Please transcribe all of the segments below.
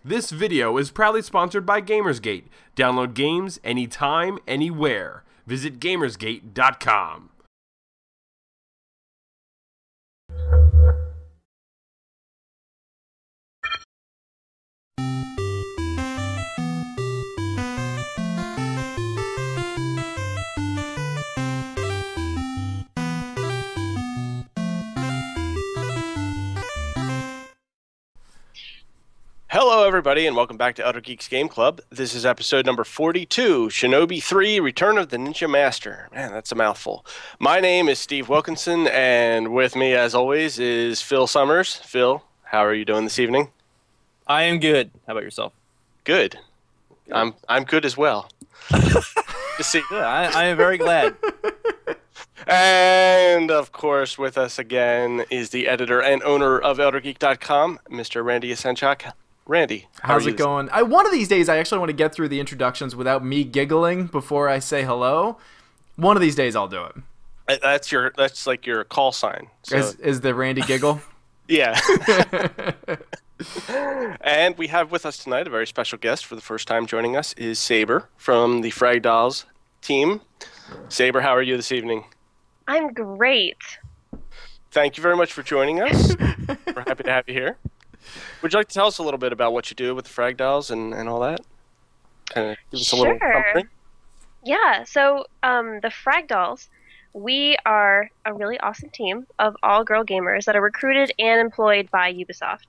This video is proudly sponsored by Gamersgate. Download games anytime, anywhere. Visit Gamersgate.com. Hello, everybody, and welcome back to Other Geeks Game Club. This is episode number 42, Shinobi 3, Return of the Ninja Master. Man, that's a mouthful. My name is Steve Wilkinson, and with me, as always, is Phil Summers. Phil, how are you doing this evening? I am good. How about yourself? Good. I'm good as well. To see. Yeah, I am very glad. And, of course, with us again is the editor and owner of ElderGeek.com, Mr. Randy Asenchak. Randy, how's it going? One of these days, I actually want to get through the introductions without me giggling before I say hello. One of these days, I'll do it. That's like your call sign. So. Is the Randy giggle? Yeah. And we have with us tonight a very special guest. For the first time joining us is Saber from the Frag team. Saber, how are you this evening? I'm great. Thank you very much for joining us. We're happy to have you here. Would you like to tell us a little bit about what you do with the Frag Dolls and all that? Kind of give us a little something. Yeah, so the Frag Dolls, we are a really awesome team of all-girl gamers that are recruited and employed by Ubisoft.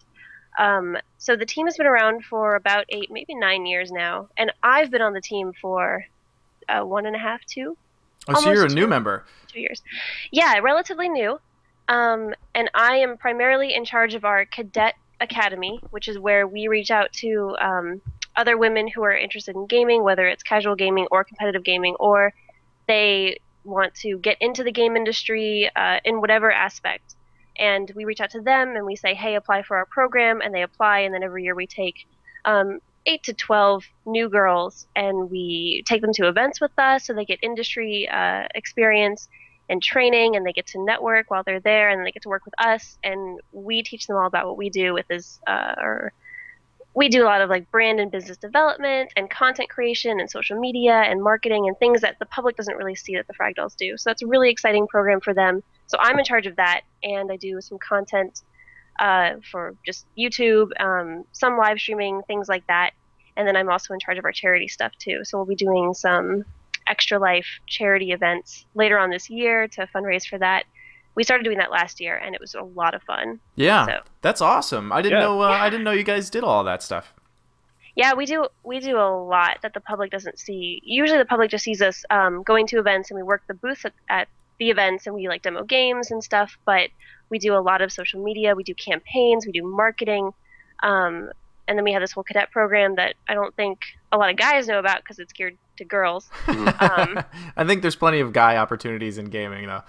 So the team has been around for about 8, maybe 9 years now, and I've been on the team for 1.5, 2. Oh, so you're a new member. 2 years. Yeah, relatively new. And I am primarily in charge of our cadet academy, which is where we reach out to other women who are interested in gaming, whether it's casual gaming or competitive gaming, or they want to get into the game industry in whatever aspect. And we reach out to them and we say, hey, apply for our program, and they apply, and then every year we take 8 to 12 new girls and we take them to events with us so they get industry experience and training, and they get to network while they're there, and then they get to work with us, and we teach them all about what we do with this, we do a lot of like brand and business development and content creation and social media and marketing and things that the public doesn't really see that the Frag Dolls do. So that's a really exciting program for them. So I'm in charge of that, and I do some content for just YouTube, some live streaming, things like that. And then I'm also in charge of our charity stuff too. So we'll be doing some Extra Life charity events later on this year to fundraise for that. We started doing that last year, and it was a lot of fun. Yeah, so. That's awesome. I didn't know. I didn't know you guys did all that stuff. Yeah, we do a lot that the public doesn't see. Usually, the public just sees us going to events, and we work the booths at the events, and we like demo games and stuff. But we do a lot of social media. We do campaigns. We do marketing. And then we have this whole cadet program that I don't think a lot of guys know about because it's geared to girls. I think there's plenty of guy opportunities in gaming, though.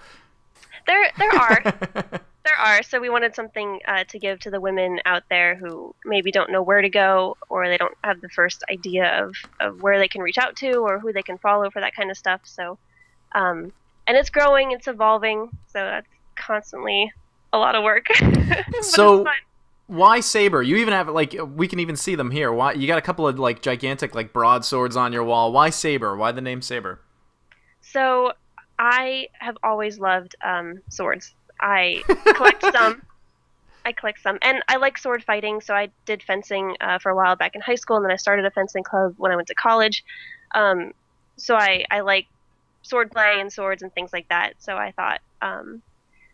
There are. There are. So we wanted something to give to the women out there who maybe don't know where to go, or they don't have the first idea of where they can reach out to or who they can follow for that kind of stuff. So, and it's growing, it's evolving. So that's constantly a lot of work. So why Saber? You even have, like, we can even see them here. Why you got a couple of like gigantic like broadswords on your wall? Why Saber? Why the name Saber? So I have always loved swords. I collect some. And I like sword fighting. So I did fencing for a while back in high school, and then I started a fencing club when I went to college. So I like sword play and swords and things like that. So I thought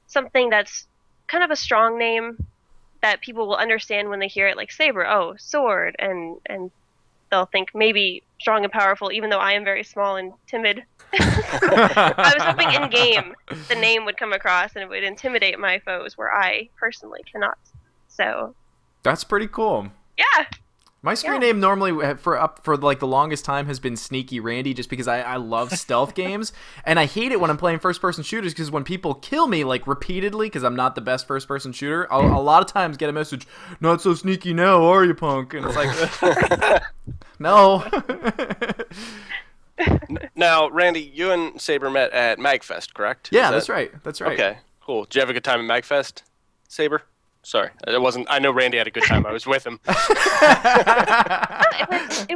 something that's kind of a strong name that people will understand when they hear it, like Saber, oh, sword, and they'll think maybe strong and powerful, even though I am very small and timid. I was hoping in game the name would come across and it would intimidate my foes, where I personally cannot. So that's pretty cool. Yeah. My screen name normally for like the longest time has been Sneaky Randy, just because I love stealth games, and I hate it when I'm playing first person shooters, because when people kill me like repeatedly because I'm not the best first person shooter, I'll a lot of times get a message, "Not so sneaky now, are you, punk?" And it's like, no. Now, Randy, you and Saber met at Magfest, correct? Yeah, that's right. That's right. Okay, cool. Did you have a good time at Magfest, Saber? Sorry, it wasn't. I know Randy had a good time. I was with him. It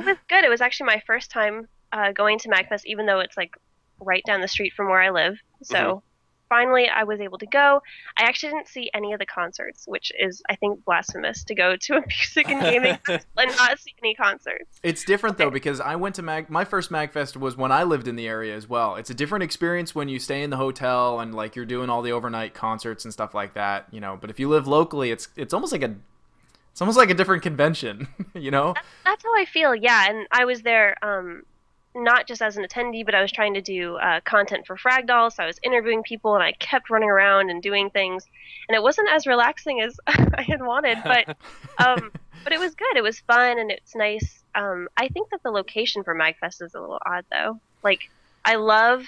was good. It was actually my first time going to Magfest, even though it's like right down the street from where I live. So finally, I was able to go. I actually didn't see any of the concerts, which is, I think, blasphemous to go to a music and gaming festival and not see any concerts. It's different though, because I went to my first Magfest was when I lived in the area as well. It's a different experience when you stay in the hotel and like you're doing all the overnight concerts and stuff like that, you know. But if you live locally, it's almost like a different convention, you know. That's how I feel. Yeah, and I was there. Not just as an attendee, but I was trying to do content for Frag, so I was interviewing people, and I kept running around and doing things, and it wasn't as relaxing as I had wanted, but it was good. It was fun, and it's nice. I think that the location for Magfest is a little odd, though. Like, I love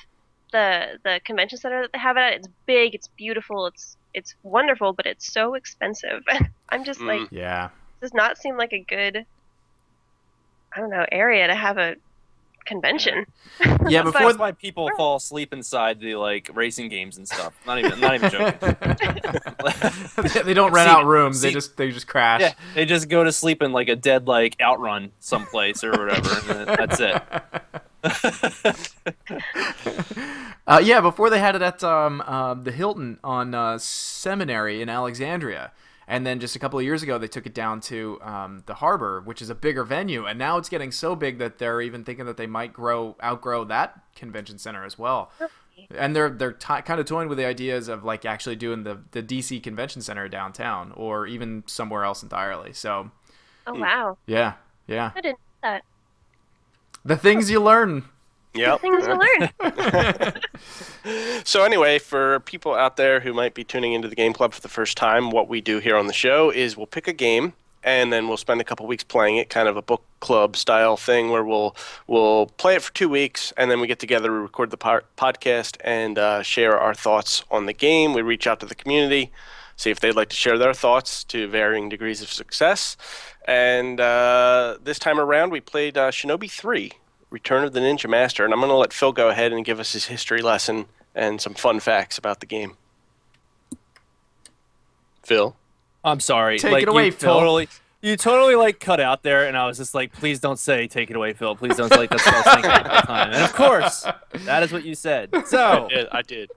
the convention center that they have it at. It's big, it's beautiful, it's wonderful, but it's so expensive. I'm just like, yeah, does not seem like a good, I don't know, area to have a convention. Yeah, That's why people fall asleep inside the like racing games and stuff. Not even joking. They don't rent out rooms. They just crash. Yeah, they just go to sleep in like a dead like outrun someplace or whatever. And that's it. Yeah, before they had it at the Hilton on Seminary in Alexandria. And then just a couple of years ago, they took it down to the Harbor, which is a bigger venue. And now it's getting so big that they're even thinking that they might outgrow that convention center as well. And they're kind of toying with the ideas of like actually doing the DC Convention Center downtown or even somewhere else entirely. So, oh wow, yeah, I didn't know that. The things you learn. Yep. Things to learn. So anyway, for people out there who might be tuning into the Game Club for the first time, what we do here on the show is we'll pick a game and then we'll spend a couple weeks playing it, kind of a book club style thing where we'll play it for 2 weeks and then we get together, we record the podcast and share our thoughts on the game. We reach out to the community, see if they'd like to share their thoughts to varying degrees of success. And this time around, we played Shinobi 3. Return of the Ninja Master, and I'm going to let Phil go ahead and give us his history lesson and some fun facts about the game. Phil? I'm sorry. Take it away, Phil. You totally like cut out there, and I was just like, please don't say take it away, Phil. Please don't say like that's what I was thinking at the time. And of course, that is what you said. So I did.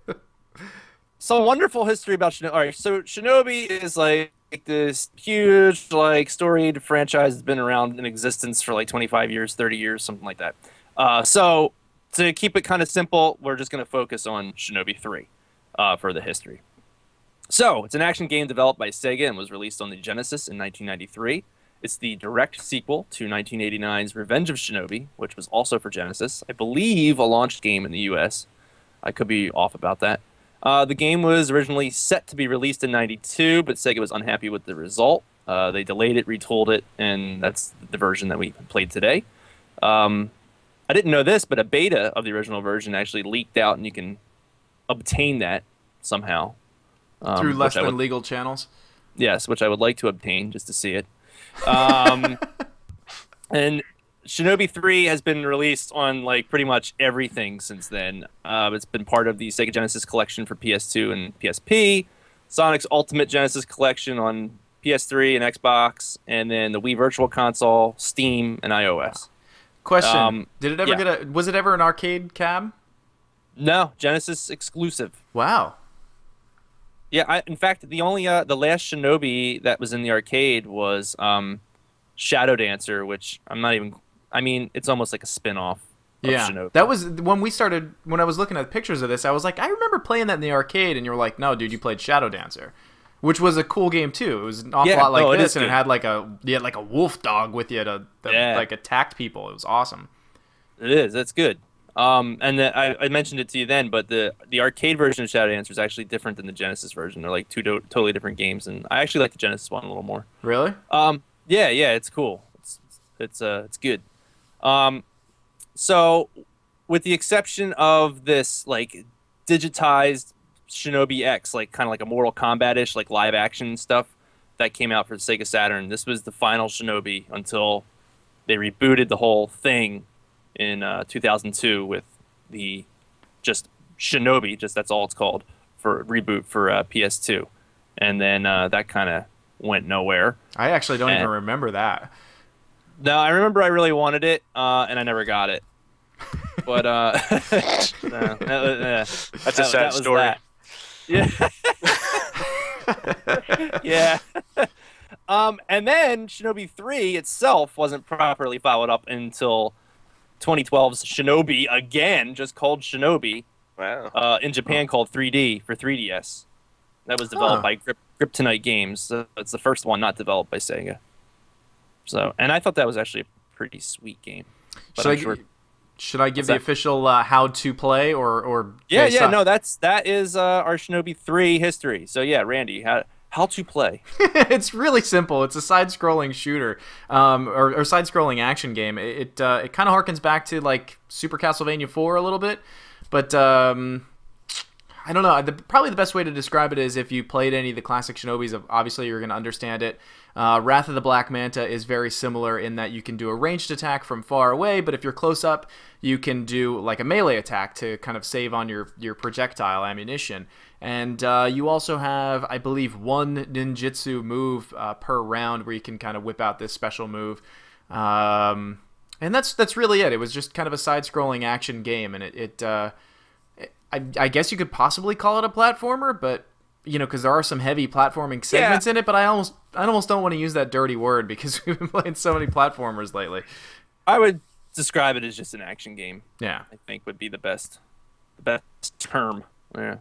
Some wonderful history about Shinobi. All right, so Shinobi is like this huge like storied franchise that's been around in existence for like 25 years, 30 years, something like that. So to keep it kind of simple, we're just going to focus on Shinobi 3 for the history. So it's an action game developed by Sega and was released on the Genesis in 1993. It's the direct sequel to 1989's Revenge of Shinobi, which was also for Genesis. I believe a launch game in the US. I could be off about that. The game was originally set to be released in 92, but Sega was unhappy with the result. They delayed it, retooled it, and that's the version that we played today. I didn't know this, but a beta of the original version actually leaked out, and you can obtain that somehow. Through less than legal channels? Yes, which I would like to obtain just to see it. And Shinobi 3 has been released on like pretty much everything since then. It's been part of the Sega Genesis collection for PS2 and PSP, Sonic's Ultimate Genesis collection on PS3 and Xbox, and then the Wii Virtual Console, Steam, and iOS. Question: did it ever was it ever an arcade cab? No, Genesis exclusive. Wow. Yeah, in fact, the only the last Shinobi that was in the arcade was Shadow Dancer, which I'm not even. I mean, it's almost like a spin-off of Shinobi. That was when I was looking at pictures of this, I was like, I remember playing that in the arcade, and you were like, no, dude, you played Shadow Dancer, which was a cool game too. It was an awful lot like this, and it had like a wolf dog with you to like attacked people. It was awesome. It is. That's good. And I mentioned it to you then, but the arcade version of Shadow Dancer is actually different than the Genesis version. They're like two totally different games, and I actually like the Genesis one a little more. Really? Yeah, it's cool. It's good. So, with the exception of this, like, digitized Shinobi X, like, kind of like a Mortal Kombat-ish, like, live-action stuff that came out for the Sega Saturn, this was the final Shinobi until they rebooted the whole thing in 2002 with the just Shinobi, just that's all it's called, for reboot for PS2. And then that kind of went nowhere. I actually don't even remember that. No, I remember I really wanted it, and I never got it. But That's a sad story. That. Yeah. Yeah. And then Shinobi 3 itself wasn't properly followed up until 2012's Shinobi again, just called Shinobi. Wow. In Japan called 3D for 3DS. That was developed by Kryptonite Games. So it's the first one not developed by Sega. So, and I thought that was actually a pretty sweet game. But should I give the official how to play or Yeah, no, that is our Shinobi 3 history. So yeah, Randy, how to play. It's really simple. It's a side-scrolling shooter, or side-scrolling action game. It kind of harkens back to like Super Castlevania 4 a little bit, but I don't know. Probably the best way to describe it is if you played any of the classic Shinobis, obviously you're going to understand it. Wrath of the Black Manta is very similar in that you can do a ranged attack from far away, but if you're close up, you can do like a melee attack to kind of save on your projectile ammunition. And you also have, I believe, one ninjutsu move per round where you can kind of whip out this special move. And that's really it. It was just kind of a side-scrolling action game, and I guess you could possibly call it a platformer, but you know, because there are some heavy platforming segments in it. But I almost don't want to use that dirty word because we've been playing so many platformers lately. I would describe it as just an action game. Yeah, I think would be the best term. Yeah.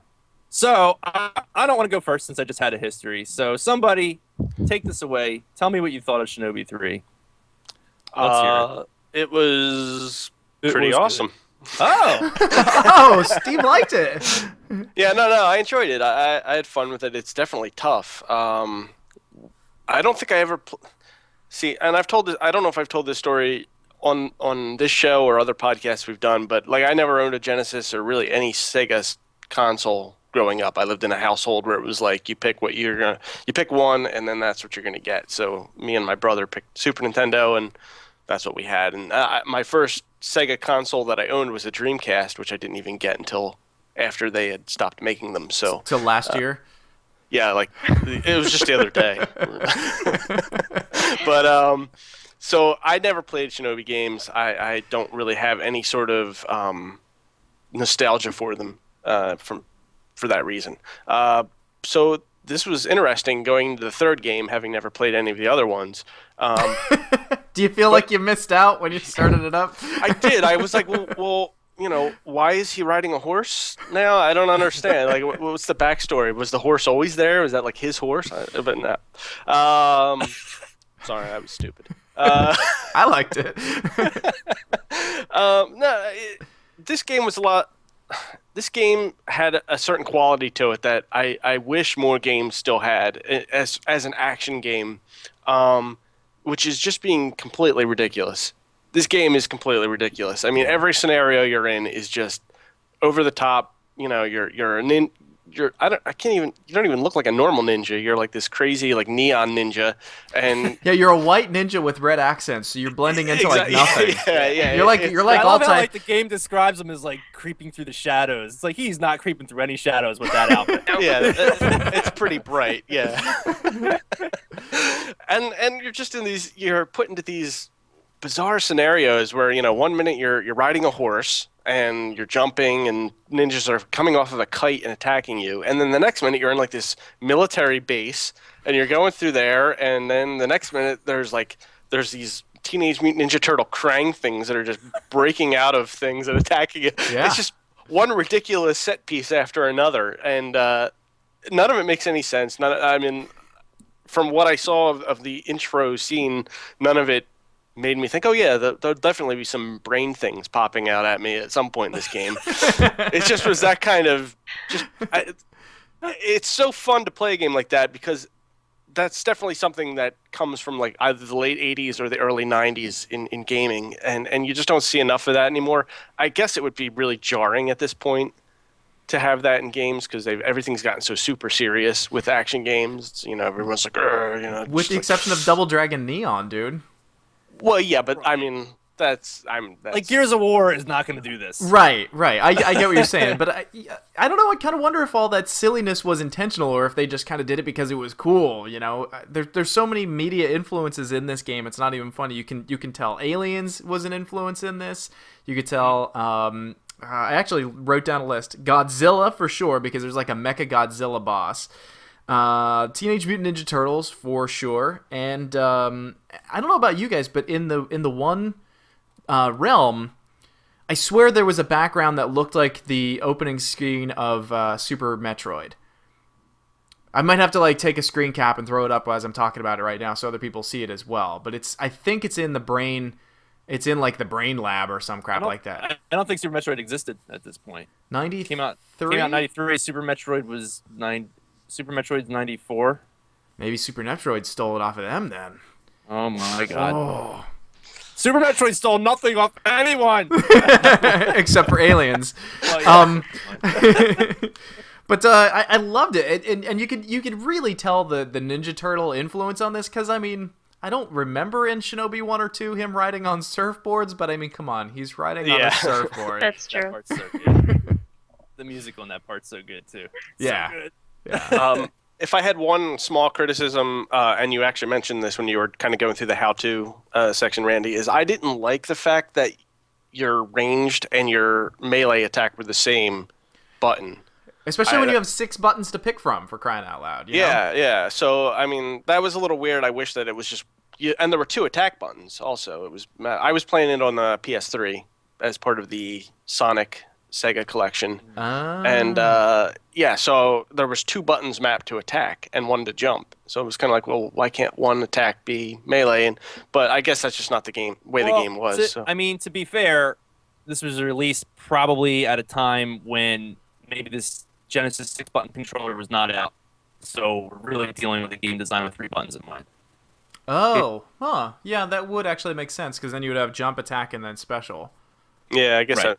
So I don't want to go first since I just had a history. So somebody take this away. Tell me what you thought of Shinobi 3. Let's hear it. It was pretty awesome. Good. Oh, oh, Steve liked it. Yeah, no, I enjoyed it. I had fun with it. It's definitely tough. I don't think I ever see, and I've told this. I don't know if I've told this story on this show or other podcasts we've done, but like I never owned a Genesis or really any Sega console growing up. I lived in a household where it was like you pick one, and then that's what you're gonna get. So me and my brother picked Super Nintendo, and that's what we had. And my first Sega console that I owned was a Dreamcast, which I didn't even get until after they had stopped making them. So till last year. Yeah, like it was just the other day. But so I never played Shinobi games. I don't really have any sort of nostalgia for them for that reason. So this was interesting going to the third game, having never played any of the other ones. Do you feel like you missed out when you started it up? I did. I was like, well, you know, why is he riding a horse now? I don't understand. Like, what's the backstory? Was the horse always there? Was that like his horse? But no. Sorry, I was stupid. I liked it. This game was a lot. This game had a certain quality to it that I wish more games still had as an action game. Which is just being completely ridiculous. This game is completely ridiculous. I mean, every scenario you're in is just over the top. You know, you don't even look like a normal ninja. You're like this crazy like neon ninja, and yeah, you're a white ninja with red accents, so you're blending into like nothing. Yeah. You're like I love how like the game describes him as like creeping through the shadows. It's like he's not creeping through any shadows with that outfit. Yeah, it's pretty bright. Yeah, and you're just you're put into these bizarre scenarios where, you know, one minute you're riding a horse and you're jumping and ninjas are coming off of a kite and attacking you, and then the next minute you're in like this military base and you're going through there, and then the next minute there's these Teenage Mutant Ninja Turtle Krang things that are just breaking out of things and attacking you. Yeah. It's just one ridiculous set piece after another, and none of it makes any sense. I mean, from what I saw of the intro scene, none of it made me think, oh yeah, there'll definitely be some brain things popping out at me at some point in this game. It just was that kind of it's so fun to play a game like that because that's definitely something that comes from like either the late 80s or the early 90s in gaming, and you just don't see enough of that anymore. I guess it would be really jarring at this point to have that in games because everything's gotten so super serious with action games. You know, everyone's like, you know. With the exception of Double Dragon Neon, dude. Well, yeah, but I mean, That's like Gears of War is not going to do this. Right. I get what you're saying, but I don't know. I kind of wonder if all that silliness was intentional or if they just kind of did it because it was cool. You know, there's so many media influences in this game. It's not even funny. You can tell Aliens was an influence in this. You could tell. I actually wrote down a list. Godzilla for sure because there's like a Mecha Godzilla boss. Teenage Mutant Ninja Turtles for sure, and I don't know about you guys, but in the one realm, I swear there was a background that looked like the opening screen of Super Metroid. I might have to like take a screen cap and throw it up as I'm talking about it right now so other people see it as well. But I think it's in the brain. It's in like the brain lab or some crap like that. I don't think Super Metroid existed at this point. 93 came out in 93. Super Metroid's 94. Maybe Super Metroid stole it off of them then. Oh my god. Oh. Super Metroid stole nothing off anyone except for aliens. Well, yeah. But I loved it, and you could really tell the Ninja Turtle influence on this because I mean I don't remember in Shinobi 1 or 2 him riding on surfboards, but I mean come on, he's riding on a surfboard. That's true. That part's so good. The music on that part's so good too. Yeah. So good. Yeah. If I had one small criticism, and you actually mentioned this when you were kind of going through the how-to section, Randy, is I didn't like the fact that your ranged and your melee attack were the same button. Especially when you have 6 buttons to pick from, for crying out loud. You know? Yeah. So, I mean, that was a little weird. I wish that it was just... and there were 2 attack buttons also. I was playing it on the PS3 as part of the Sonic Sega collection. And so there was 2 buttons mapped to attack and 1 to jump. So it was kind of like, well, why can't one attack be melee? But I guess that's just not the way the game was. So. I mean, to be fair, this was released probably at a time when maybe this Genesis 6-button controller was not out. So we're really dealing with a game design with 3 buttons in mind. Oh, huh. Yeah, that would actually make sense because then you would have jump, attack, and then special. Yeah, I guess Right.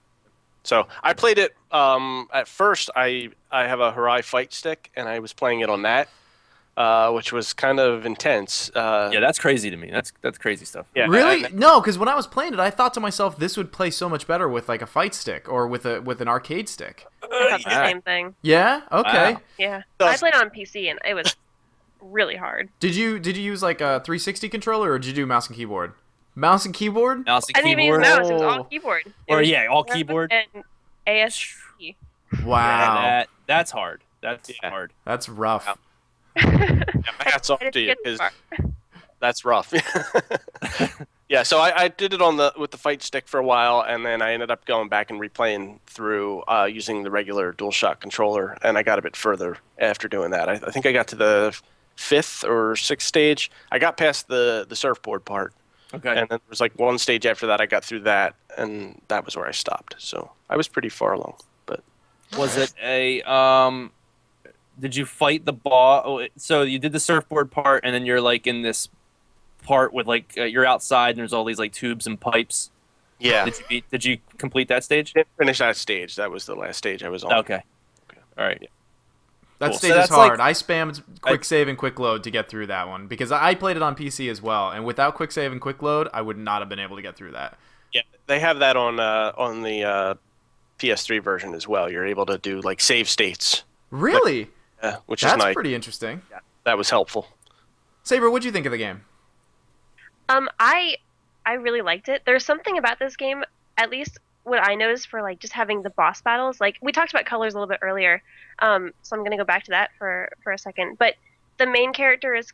So I played it. At first, I have a Harai fight stick, and I was playing it on that, which was kind of intense. Yeah, that's crazy to me. That's crazy stuff. Yeah, Really? No, because when I was playing it, I thought to myself, this would play so much better with like a fight stick or with an arcade stick. I thought the same thing. Yeah. Okay. Wow. Yeah, I played on PC and it was really hard. Did you use like a 360 controller or did you do mouse and keyboard? Mouse and keyboard? Mouse and I didn't even use keyboard. mouse; it was all keyboard. It Or was all keyboard. and ASC. Wow. Yeah, that's hard. That's hard. That's rough. my hats off I didn't to you get because far. that's rough. Yeah, so I did it with the fight stick for a while, and then I ended up going back and replaying through using the regular DualShock controller, and I got a bit further after doing that. I think I got to the 5th or 6th stage. I got past the surfboard part. Okay. And then there was like 1 stage after that. I got through that, and that was where I stopped. So I was pretty far along. But Was it a did you fight the boss? Oh, so you did the surfboard part, and then you're like in this part with like you're outside, and there's all these like tubes and pipes. yeah, Did you complete that stage? didn't finish that stage. That was the last stage I was on. Okay. All right. That Cool. stage So is that's like- hard. I spammed quick save and quick load to get through that one because I played it on PC as well, and without quick save and quick load, I would not have been able to get through that. Yeah, they have that on the PS3 version as well. You're able to do like save states, Really? which is That's nice. pretty interesting. That was helpful. Saber, what'd you think of the game? I really liked it. There's something about this game, at least what I noticed for like just having the boss battles. Like we talked about colors a little bit earlier, so I'm gonna go back to that for a second. But the main character is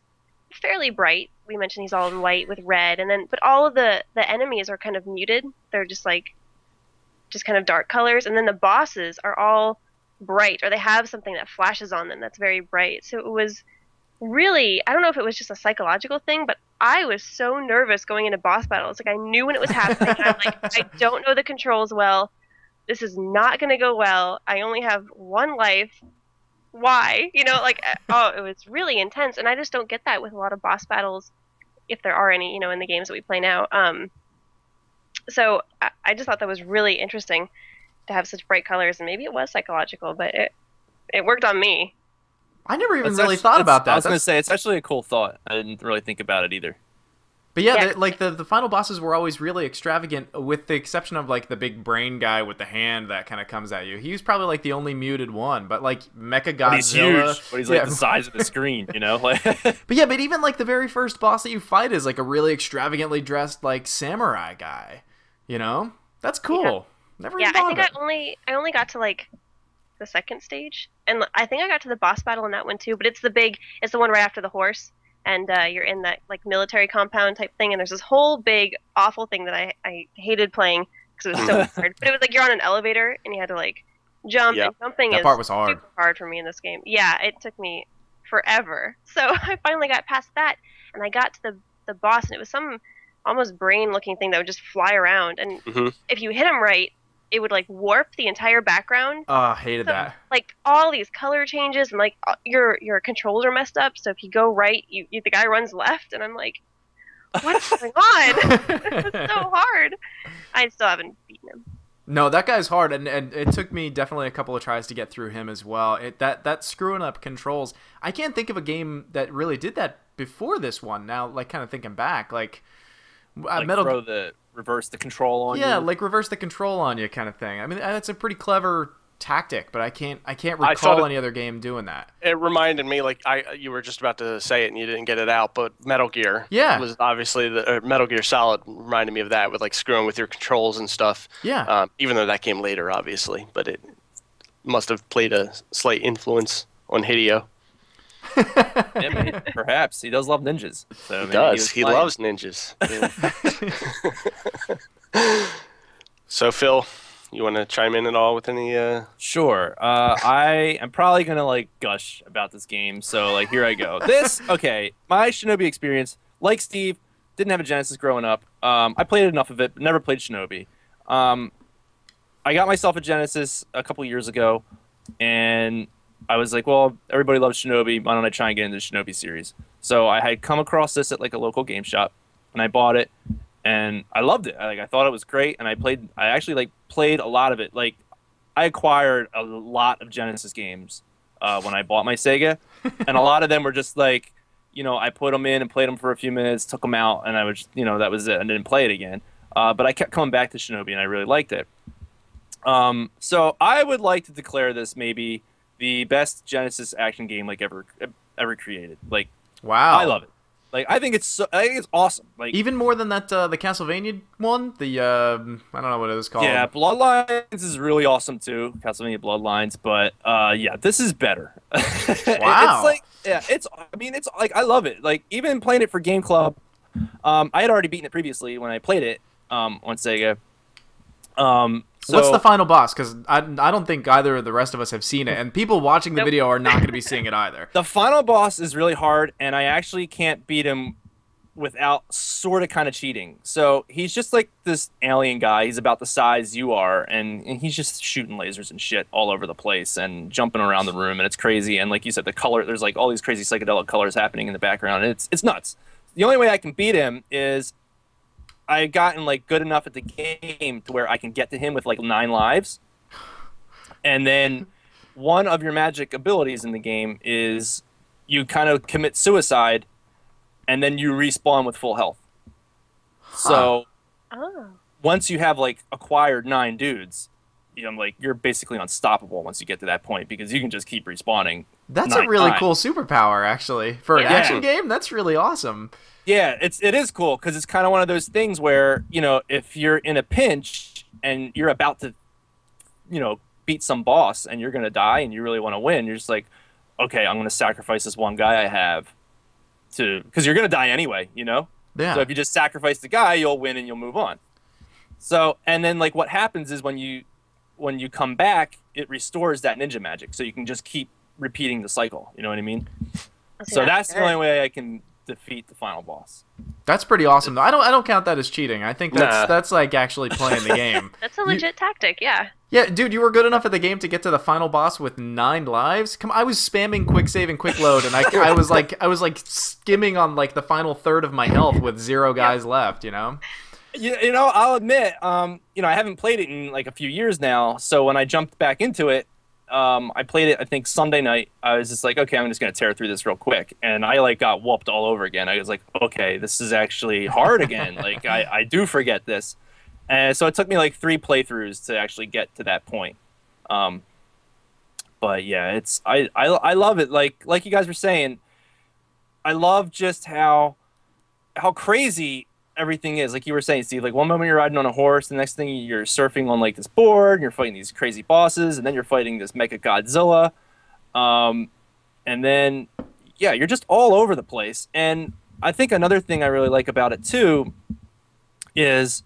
fairly bright. We mentioned he's all in white with red, but all of the enemies are kind of muted. They're just kind of dark colors, and then the bosses are all bright, or they have something that flashes on them that's very bright. So it was really, I don't know if it was just a psychological thing, but I was so nervous going into boss battles. Like I knew when it was happening. I'm like, I don't know the controls well. This is not going to go well. I only have 1 life. Why? You know, like, it was really intense, and I just don't get that with a lot of boss battles, if there are any, in the games that we play now. So I just thought that was really interesting to have such bright colors, and maybe it was psychological, but it worked on me. I never even That's really actually- thought about that. I was going to say, it's actually a cool thought. I didn't really think about it either. But yeah, the final bosses were always really extravagant, with the exception of like the big brain guy with the hand that kind of comes at you. He was probably like the only muted one, but like Mecha Godzilla, he's huge, but he's like the size of the screen, you know. Like, but yeah, but even like the very first boss that you fight is like a really extravagantly dressed like samurai guy. You know, that's cool. Yeah. Never even thought of it. I only got to like the second stage, and I think I got to the boss battle in that one too. But it's the one right after the horse. And you're in that like military compound type thing, and there's this whole big awful thing that I hated playing because it was so hard. But it was like you're on an elevator and you had to like jump, and jumping that part was hard. Super hard for me in this game. Yeah, it took me forever. So I finally got past that, and I got to the boss, and it was some almost brain-looking thing that would just fly around, and if you hit him right, it would like warp the entire background. Oh, I hated that. Like all these color changes, and like your controls are messed up. So if you go right, the guy runs left, and I'm like, what's going on? It was so hard. I still haven't beaten him. No, that guy's hard, and it took me definitely a couple of tries to get through him as well. That screwing up controls. I can't think of a game that really did that before this one. Now, like kind of thinking back, like reverse the control on you. Yeah, like reverse the control on you kind of thing. I mean, that's a pretty clever tactic, but I can't recall any other game doing that. It reminded me, like you were just about to say it and you didn't get it out, but Metal Gear was obviously Metal Gear Solid reminded me of that, with like screwing with your controls and stuff. Yeah. Even though that came later, obviously, but it must have played a slight influence on Hideo. Yeah, perhaps he does love ninjas. So he does. He loves ninjas. Yeah. So Phil, you want to chime in at all with any? Sure. I am probably gonna like gush about this game. So like here I go. My Shinobi experience, like Steve, didn't have a Genesis growing up. I played enough of it, but never played Shinobi. I got myself a Genesis a couple years ago, and I was like, well, everybody loves Shinobi. Why don't I try and get into the Shinobi series? So I had come across this at like a local game shop, and I bought it, and I loved it. I thought it was great, and I actually played a lot of it. Like, I acquired a lot of Genesis games when I bought my Sega, and a lot of them were just like, I put them in and played them for a few minutes, took them out, and I was, that was it, and didn't play it again. But I kept coming back to Shinobi, and I really liked it. So I would like to declare this maybe the best Genesis action game ever created. Like, wow, I love it. Like, I think it's awesome. Like, even more than that the Castlevania one. The I don't know what it was called. Yeah, Bloodlines is really awesome too. Castlevania Bloodlines, but yeah, this is better. Wow. It's like I love it. Like, even playing it for Game Club, I had already beaten it previously when I played it on Sega. What's the final boss? Because I don't think either of the rest of us have seen it, and people watching the video are not going to be seeing it either. The final boss is really hard, and I actually can't beat him without sort of kind of cheating. So he's just like this alien guy. He's about the size you are, and he's just shooting lasers and shit all over the place and jumping around the room, and it's crazy. And like you said, the color, there's like all these crazy psychedelic colors happening in the background, and it's nuts. The only way I can beat him is I've gotten good enough at the game to where I can get to him with 9 lives, and then one of your magic abilities in the game is you kind of commit suicide, and then you respawn with full health. So once you have acquired 9 dudes, you're basically unstoppable once you get to that point, because you can just keep respawning. That's a really cool superpower, actually, for an action game. That's really awesome. Yeah, it is cool, because it's kind of one of those things where, if you're in a pinch and you're about to, beat some boss and you're going to die and you really want to win, you're just like, okay, I'm going to sacrifice this one guy I have because you're going to die anyway, Yeah. So if you just sacrifice the guy, you'll win and you'll move on. So, and then what happens is when you come back, it restores that ninja magic. So you can just keep repeating the cycle. You know what I mean? So that's the only way I can defeat the final boss. That's pretty awesome, though. I don't count that as cheating. I think that's actually playing the game. That's a legit tactic, yeah. Yeah, dude, you were good enough at the game to get to the final boss with 9 lives. Come on, I was spamming quick save and quick load, and I was skimming on the final third of my health with 0 guys left. I'll admit, I haven't played it in a few years now. So when I jumped back into it, I played it, I think, Sunday night. I was just like, okay, I'm just going to tear through this real quick. And I, like, got whooped all over again. I was like, okay, this is actually hard again. Like, I do forget this. And so it took me, like, 3 playthroughs to actually get to that point. But, yeah, I love it. Like you guys were saying, I love just how crazy everything is. Like you were saying, Steve, like one moment you're riding on a horse, the next thing you're surfing on like this board, and you're fighting these crazy bosses, and then you're fighting this Mecha Godzilla. And then, yeah, you're just all over the place. And I think another thing I really like about it too is,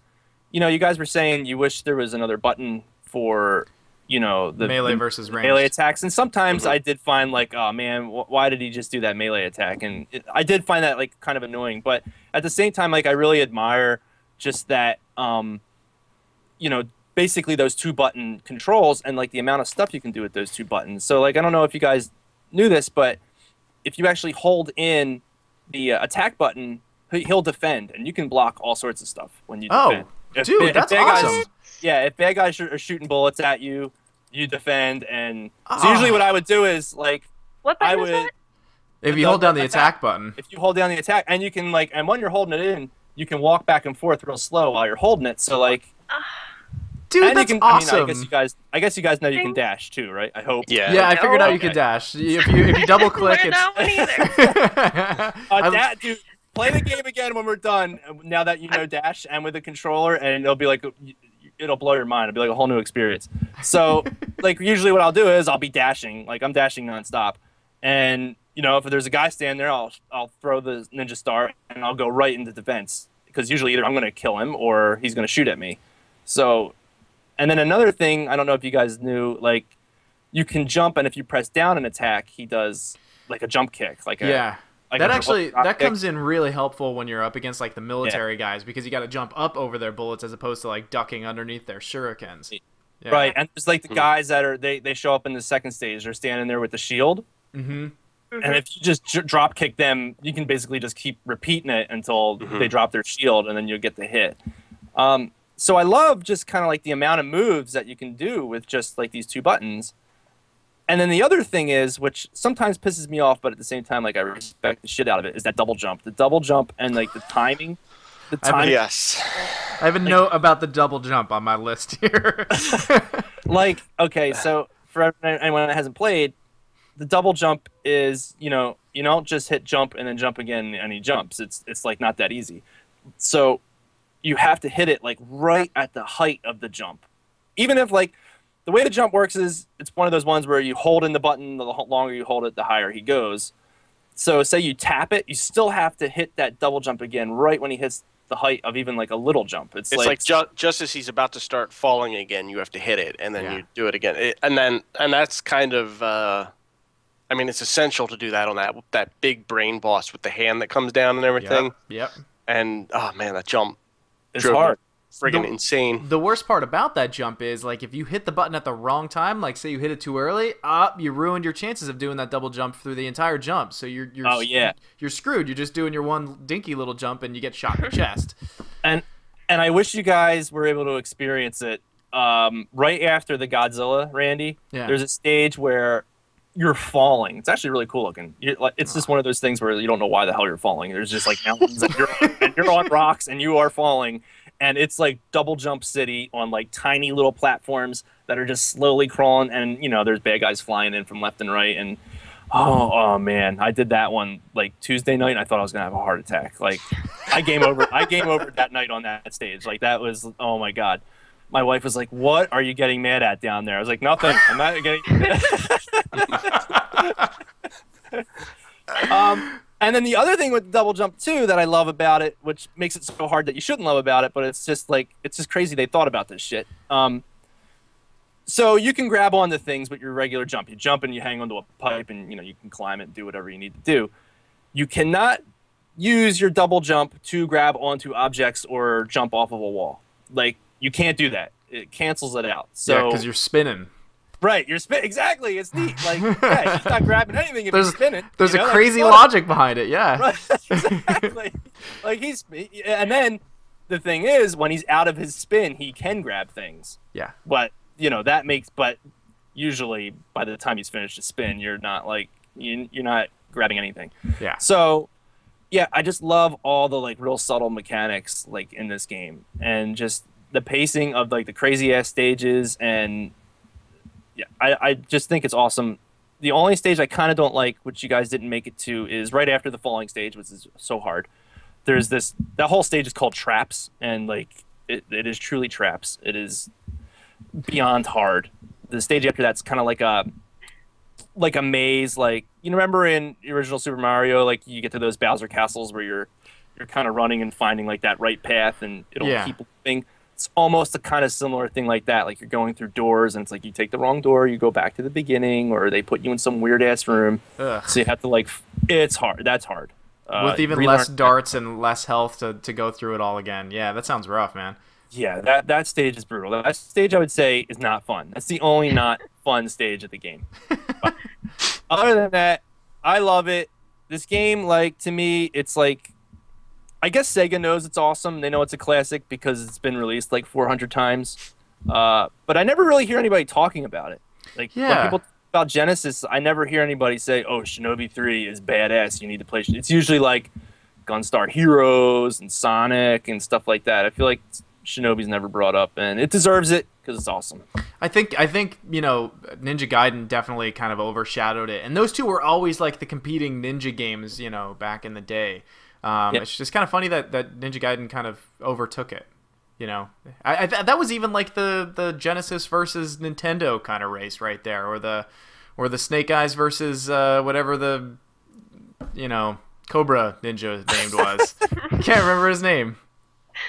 you know, you guys were saying you wish there was another button for, you know, the melee versus ranged. Melee attacks. And sometimes I did find like, oh man, why did he just do that melee attack? And I did find that like kind of annoying. But at the same time, like I really admire just that, you know, basically those 2-button controls and like the amount of stuff you can do with those 2 buttons. So like I don't know if you guys knew this, but if you actually hold in the attack button, he'll defend, and you can block all sorts of stuff when you defend. Dude, that's awesome. Yeah, if bad guys are shooting bullets at you, you defend, and so usually what I would do is like What button is that? If you hold down the attack button. If you hold down the attack, and you can like, and when you're holding it in, you can walk back and forth real slow while you're holding it. So like, dude, and that's you can, awesome. I guess you guys know you can dash too, right? I hope. Yeah. I figured out you could dash. If you double click, Learned that one either. Dude, play the game again when we're done. Now that you know dash and with the controller, and it'll be like, it'll blow your mind. It'll be like a whole new experience. So, like, usually what I'll do is I'll be dashing, like I'm dashing nonstop, and you know if there's a guy standing there, I'll throw the ninja star and I'll go right into defense because usually either I'm gonna kill him or he's gonna shoot at me. So, and then another thing, I don't know if you guys knew, like, you can jump, and if you press down an attack, he does like a jump kick, like that comes in really helpful when you're up against like the military guys because you got to jump up over their bullets as opposed to like ducking underneath their shurikens. Yeah. Right, and there's like the guys that are they show up in the second stage. They're standing there with the shield, and if you just drop kick them, you can basically just keep repeating it until they drop their shield, and then you'll get the hit. So I love just kind of like the amount of moves that you can do with just like these 2 buttons. And then the other thing is, which sometimes pisses me off, but at the same time, like I respect the shit out of it, is that double jump. The double jump and like the timing. Yes. I have a note about the double jump on my list here. Like, okay, so for anyone that hasn't played, the double jump is, you know, you don't just hit jump and then jump again and he jumps. It's like not that easy. So you have to hit it like right at the height of the jump. Even if like the way the jump works is it's one of those ones where you hold in the button, the longer you hold it, the higher he goes. So say you tap it, you still have to hit that double jump again right when he hits the height of even like a little jump. It's like just as he's about to start falling again, you have to hit it, and then you do it again. And that's kind of, I mean, it's essential to do that on that big brain boss with the hand that comes down and everything. Yep. And oh man, that jump is hard. Friggin' insane. The worst part about that jump is like if you hit the button at the wrong time, like say you hit it too early, you ruined your chances of doing that double jump through the entire jump. So you're screwed. You're just doing your one dinky little jump and you get shot in the chest. And I wish you guys were able to experience it right after the Godzilla, Randy. Yeah. There's a stage where you're falling. It's actually really cool looking. It's just one of those things where you don't know why the hell you're falling. There's just like mountains and you're on rocks and you are falling. And it's like double jump city on like tiny little platforms that are just slowly crawling. And, you know, there's bad guys flying in from left and right. And, oh man, I did that one like Tuesday night. And I thought I was going to have a heart attack. Like I game over that night on that stage. Like that was, oh my God. My wife was like, what are you getting mad at down there? I was like, nothing. I'm not getting And then the other thing with double jump too that I love about it, which makes it so hard that you shouldn't love about it, but it's just crazy they thought about this shit. So you can grab onto things with your regular jump. You jump and you hang onto a pipe, and you know you can climb it and do whatever you need to do. You cannot use your double jump to grab onto objects or jump off of a wall. Like you can't do that. It cancels it out. So because you're spinning. Right, you're spinning. Exactly, it's neat. Like, yeah, he's not grabbing anything if he's spinning. There's a crazy logic behind it, yeah. Right, exactly. Like and then the thing is, when he's out of his spin, he can grab things. Yeah. But you usually by the time he's finished a spin, you're not like you're not grabbing anything. Yeah. So yeah, I just love all the like real subtle mechanics like in this game, and just the pacing of like the crazy ass stages, and yeah, I just think it's awesome. The only stage I kind of don't like, which you guys didn't make it to, is right after the falling stage, which is so hard. There's that whole stage is called Traps, and like it is truly traps. It is beyond hard. The stage after that's kind of like a maze, like you remember in the original Super Mario, like you get to those Bowser castles where you're kind of running and finding like that right path, and it'll keep moving. It's almost a kind of similar thing like that. Like you're going through doors, and it's like you take the wrong door, you go back to the beginning, or they put you in some weird ass room. Ugh. So you have to like, it's hard. That's hard. With even less darts and less health to go through it all again. Yeah, that sounds rough, man. Yeah, that stage is brutal. That stage I would say is not fun. That's the only not fun stage of the game. But other than that, I love it. This game, like, to me, it's like, I guess Sega knows it's awesome. They know it's a classic because it's been released like 400 times. But I never really hear anybody talking about it. Like, when people talk about Genesis, I never hear anybody say, oh, Shinobi 3 is badass. You need to play. It's usually like Gunstar Heroes and Sonic and stuff like that. I feel like Shinobi's never brought up, and it deserves it because it's awesome. I think you know, Ninja Gaiden definitely kind of overshadowed it, and those two were always like the competing ninja games, you know, back in the day. It's just kind of funny that Ninja Gaiden kind of overtook it. You know, that was even like the Genesis versus Nintendo kind of race right there, or the Snake Eyes versus whatever the, you know, Cobra Ninja named was. Can't remember his name.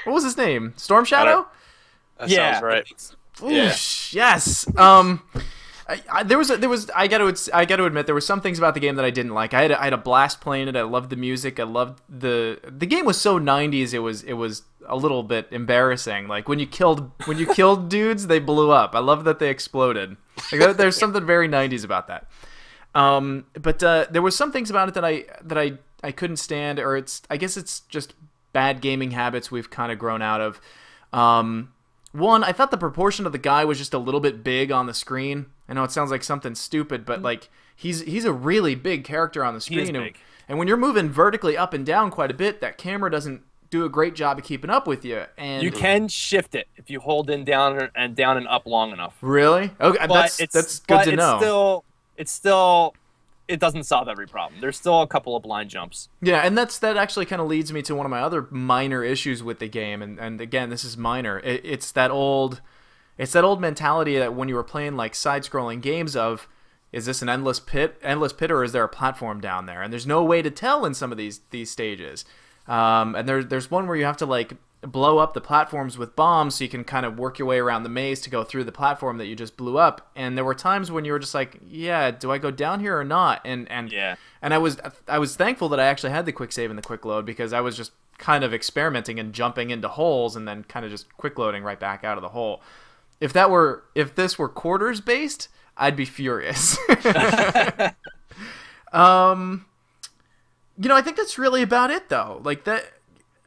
What was his name? Storm Shadow? That sounds right. Oosh, yes. There was I got to admit there were some things about the game that I didn't like. I had a blast playing it. I loved the music. I loved the game was so 90s. It was a little bit embarrassing. Like when you killed dudes, they blew up. I love that they exploded. Like, there's something very 90s about that. But there was some things about it that I couldn't stand, or I guess it's just bad gaming habits we've kind of grown out of. One, I thought the proportion of the guy was just a little bit big on the screen. I know it sounds like something stupid, but like he's a really big character on the screen. He is big. And when you're moving vertically up and down quite a bit, that camera doesn't do a great job of keeping up with you. And you can shift it if you hold in down and up long enough. Really? Okay, that's good to know. It doesn't solve every problem. There's still a couple of blind jumps. Yeah, and that actually kind of leads me to one of my other minor issues with the game. And again, this is minor. It's that old mentality that when you were playing like side-scrolling games of, is this an endless pit, or is there a platform down there? And there's no way to tell in some of these stages. And there's one where you have to like blow up the platforms with bombs so you can kind of work your way around the maze to go through the platform that you just blew up. And there were times when you were just like, yeah, do I go down here or not? And I was thankful that I actually had the quick save and the quick load, because I was just kind of experimenting and jumping into holes and then kind of just quick loading right back out of the hole. If this were quarters based, I'd be furious. You know, I think that's really about it though. Like that.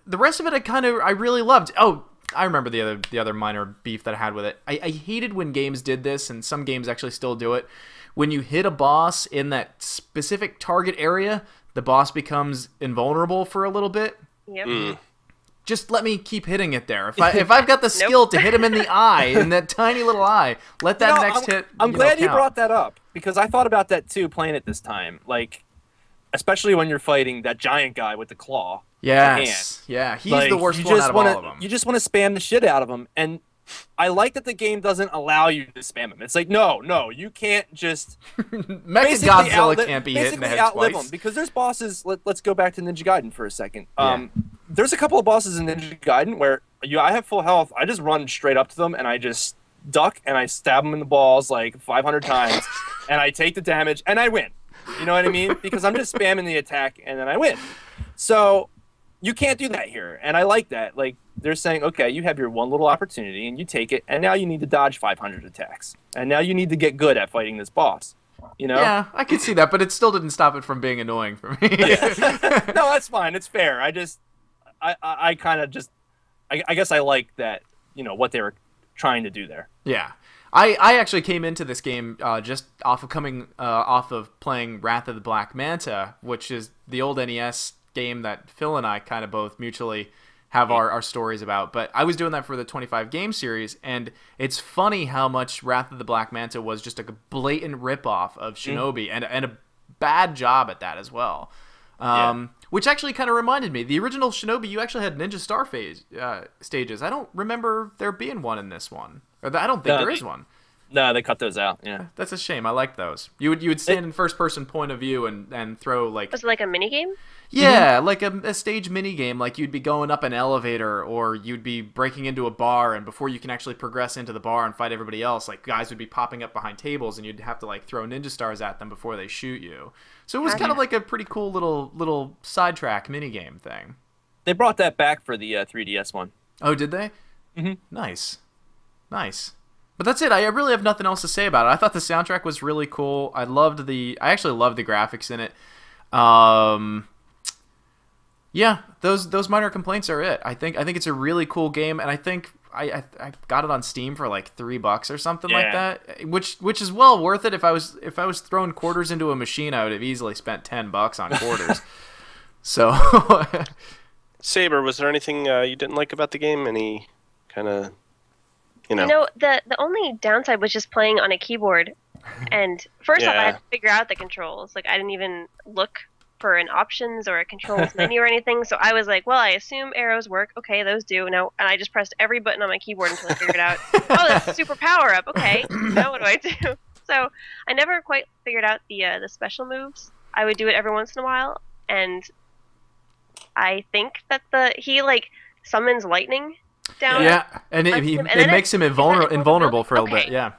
The rest of it, I really loved. Oh, I remember the other minor beef that I had with it. I hated when games did this, and some games actually still do it. When you hit a boss in that specific target area, the boss becomes invulnerable for a little bit. Yep. Just let me keep hitting it there. If I've got the skill to hit him in the eye, in that tiny little eye, let that next hit. I'm glad you count. brought that up, because I thought about that too playing it this time. Like, especially when you're fighting that giant guy with the claw. Yes. Yeah, he's the worst one out of all of them. You just want to spam the shit out of him, and I like that the game doesn't allow you to spam him. It's like, no, you can't just Mechagodzilla can't be hit in the head outlive twice. him, because there's bosses. Let's go back to Ninja Gaiden for a second. There's a couple of bosses in Ninja Gaiden where I have full health. I just run straight up to them and I just duck and I stab them in the balls like 500 times, and I take the damage and I win. You know what I mean? Because I'm just spamming the attack and then I win. So you can't do that here, and I like that. Like, they're saying, okay, you have your one little opportunity, and you take it, and now you need to dodge 500 attacks, and now you need to get good at fighting this boss. You know? Yeah, I could see that, but it still didn't stop it from being annoying for me. No, that's fine. It's fair. I kind of just, I guess I like that, you know, what they were trying to do there. Yeah. I actually came into this game just off of playing Wrath of the Black Manta, which is the old NES game that Phil and I kind of both mutually have our stories about. But I was doing that for the 25 game series, and it's funny how much Wrath of the Black Manta was just a blatant ripoff of Shinobi, and a bad job at that as well. Which actually kind of reminded me, the original Shinobi, you actually had Ninja Star stages. I don't remember there being one in this one. I don't think there is one. No, they cut those out. Yeah, that's a shame. I like those. You would stand in first person point of view and throw like. Was it like a mini game? Yeah, like a stage mini game. Like you'd be going up an elevator, or you'd be breaking into a bar, and before you can actually progress into the bar and fight everybody else, like guys would be popping up behind tables, and you'd have to like throw ninja stars at them before they shoot you. So it was kind of like a pretty cool little sidetrack mini game thing. They brought that back for the 3DS one. Oh, did they? Mm-hmm. Nice. But that's it. I really have nothing else to say about it. I thought the soundtrack was really cool. I actually loved the graphics in it. Yeah, those minor complaints are it. I think it's a really cool game, and I think I got it on Steam for like $3 or something like that, which is well worth it. If I was throwing quarters into a machine, I would have easily spent $10 on quarters. So, Saber, was there anything you didn't like about the game? Any kind of, the only downside was just playing on a keyboard, and first off, I had to figure out the controls. Like I didn't even look for an options or a controls menu or anything, so I was like, well, I assume arrows work. Okay, those do. No, and I just pressed every button on my keyboard until I figured out, oh, that's a super power up. Okay, now what do I do? So I never quite figured out the special moves. I would do it every once in a while, and I think that he like summons lightning down. Yeah, and it makes him invulnerable for a little bit. Yeah,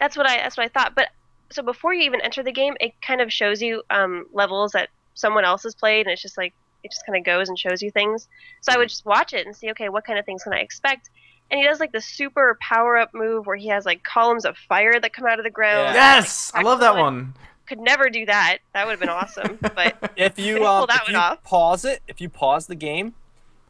that's what I thought. But so before you even enter the game, it kind of shows you levels that someone else has played, and it's just like it just kind of goes and shows you things. So I would just watch it and see, okay, what kind of things can I expect? And he does like the super power up move where he has like columns of fire that come out of the ground. Yeah. Yes, I love that one. Could never do that. That would have been awesome. But if you pause the game,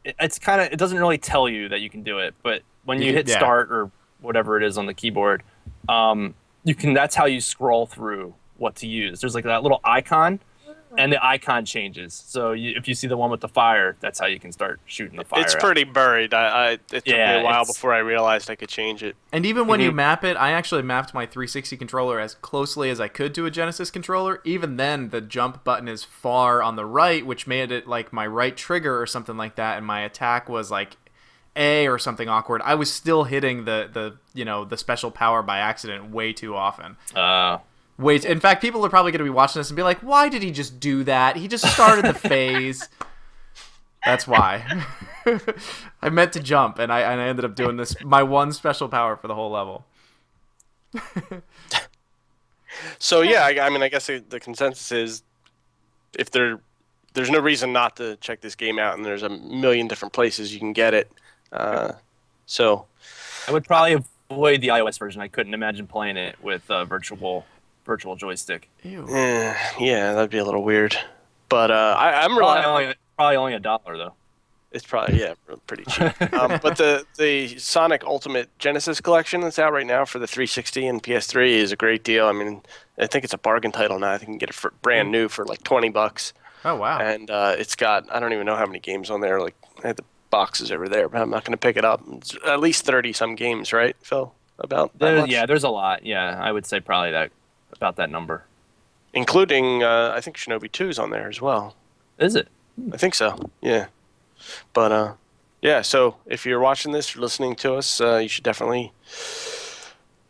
it doesn't really tell you that you can do it. But when you hit start or whatever it is on the keyboard, that's how you scroll through what to use. There's like that little icon, and the icon changes. So if you see the one with the fire, that's how you can start shooting the fire. It's pretty buried. It took me a while before I realized I could change it. And even when you map it, I actually mapped my 360 controller as closely as I could to a Genesis controller. Even then, the jump button is far on the right, which made it like my right trigger or something like that, and my attack was like A or something awkward. I was still hitting the special power by accident way too often. In fact, people are probably going to be watching this and be like, why did he just do that? He just started the phase. That's why. I meant to jump, and I ended up doing this, my one special power for the whole level. So, yeah, I guess the consensus is if there's no reason not to check this game out, and there's a million different places you can get it. So I would probably avoid the iOS version. I couldn't imagine playing it with virtual joystick. Ew. Yeah, that'd be a little weird. But I'm really probably only $1 though. It's probably pretty cheap. But the Sonic Ultimate Genesis collection that's out right now for the 360 and PS3 is a great deal. I mean, I think it's a bargain title now. I think you can get it for brand new for like $20. Oh wow! And it's got, I don't even know how many games on there. Like I had the boxes over there, but I'm not going to pick it up. It's at least 30 some games, right, Phil? About that much? Yeah, there's a lot. Yeah, I would say probably about that number, including I think Shinobi 2 is on there as well. Is it? I think so. Yeah, but so if you're watching this, you're listening to us, you should definitely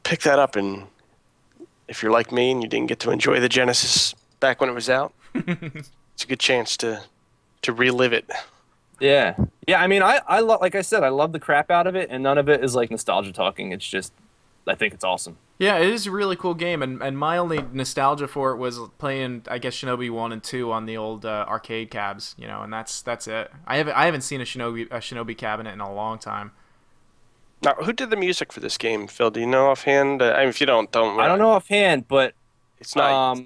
pick that up. And if you're like me and you didn't get to enjoy the Genesis back when it was out, it's a good chance to relive it. Yeah. I mean, I like I said, I love the crap out of it, and none of it is like nostalgia talking. It's just, I think it's awesome. Yeah, it is a really cool game, and my only nostalgia for it was playing, I guess, Shinobi 1 and 2 on the old arcade cabs, and that's it. I haven't seen a Shinobi cabinet in a long time. Now, who did the music for this game, Phil? Do you know offhand? I mean, if you don't. I don't know offhand, but it's not.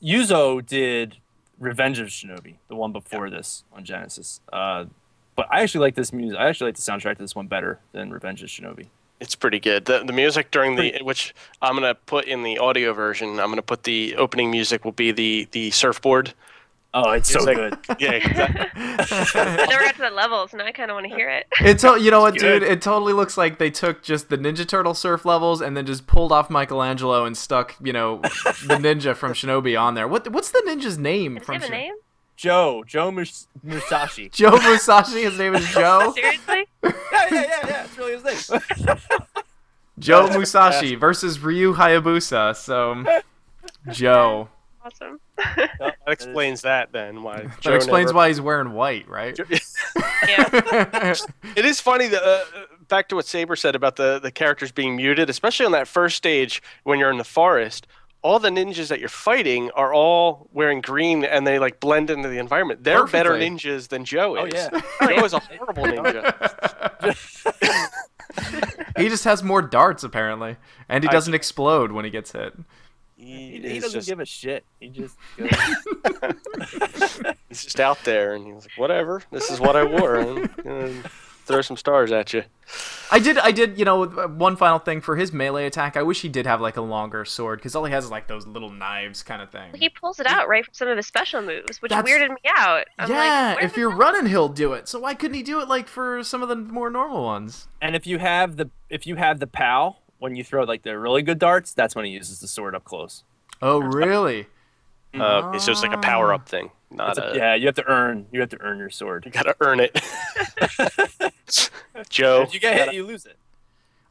Yuzo did Revenge of Shinobi, the one before this on Genesis. But I actually like this music. I actually like the soundtrack to this one better than Revenge of Shinobi. It's pretty good. The music during which I'm gonna put in the audio version. I'm gonna put the opening music will be the surfboard. Oh, it's so good. Yeah, exactly. I never got to that level, so now I kind of want to hear it. You know what, dude? It totally looks like they took just the Ninja Turtle surf levels and then just pulled off Michelangelo and stuck, the ninja from Shinobi on there. What's the ninja's name? Does he have a name? Joe Musashi. Joe Musashi. His name is Joe. Seriously? Yeah. It's really his name. Joe Musashi versus Ryu Hayabusa. So, Joe. Awesome. That explains that then. Why? That explains why he's wearing white, right? Yeah. It is funny that back to what Saber said about the characters being muted, especially on that first stage when you're in the forest. All the ninjas that you're fighting are all wearing green, and they like blend into the environment. They're better ninjas than Joe is. Oh, yeah. Joe is a horrible ninja. He just has more darts apparently, and he doesn't explode when he gets hit. He doesn't give a shit. He just goes. He's just out there, and he's like, whatever. This is what I wore. I'm gonna throw some stars at you. I did. One final thing for his melee attack. I wish he did have like a longer sword, because all he has is like those little knives kind of thing. He pulls it out right from some of his special moves, which weirded me out. I'm like, if you're running, he'll do it. So why couldn't he do it like for some of the more normal ones? And if you have the POW, when you throw like the really good darts, that's when he uses the sword up close. Oh, really? Okay, so it's like a power-up thing. Yeah, you have to earn your sword. You gotta earn it. Joe. If you get hit, you lose it.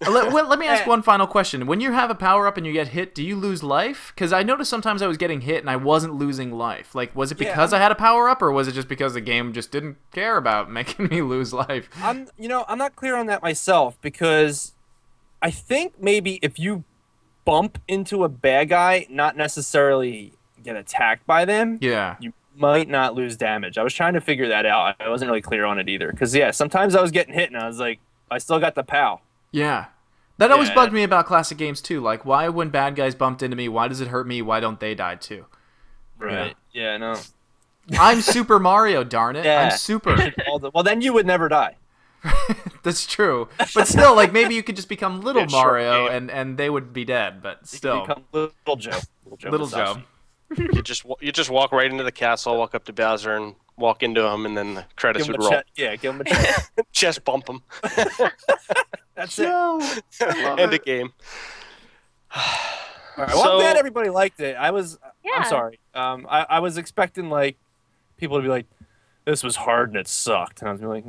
Let me ask one final question. When you have a power-up and you get hit, do you lose life? Because I noticed sometimes I was getting hit and I wasn't losing life. Like, was it because I had a power-up, or was it just because the game just didn't care about making me lose life? I'm not clear on that myself, because I think maybe if you bump into a bad guy, not necessarily get attacked by them, you might not lose damage. I was trying to figure that out. I wasn't really clear on it either. Because, sometimes I was getting hit and I was like, I still got the POW. Yeah. That always bugged me about classic games, too. Like, why when bad guys bumped into me, why does it hurt me? Why don't they die, too? Right. Yeah, no. I'm Super Mario, darn it. Yeah. I'm Super. Well, then you would never die. That's true. But still, like, maybe you could just become Little Mario short and they would be dead, but still. You become Little Joe. Little Joe. You just walk right into the castle, walk up to Bowser, and walk into him, and then the credits would roll. Give him a chest. Chest bump him. That's Joe. End the game. All right, well, I'm glad everybody liked it. I'm sorry. I was expecting like people to be like, "This was hard and it sucked," and I was like,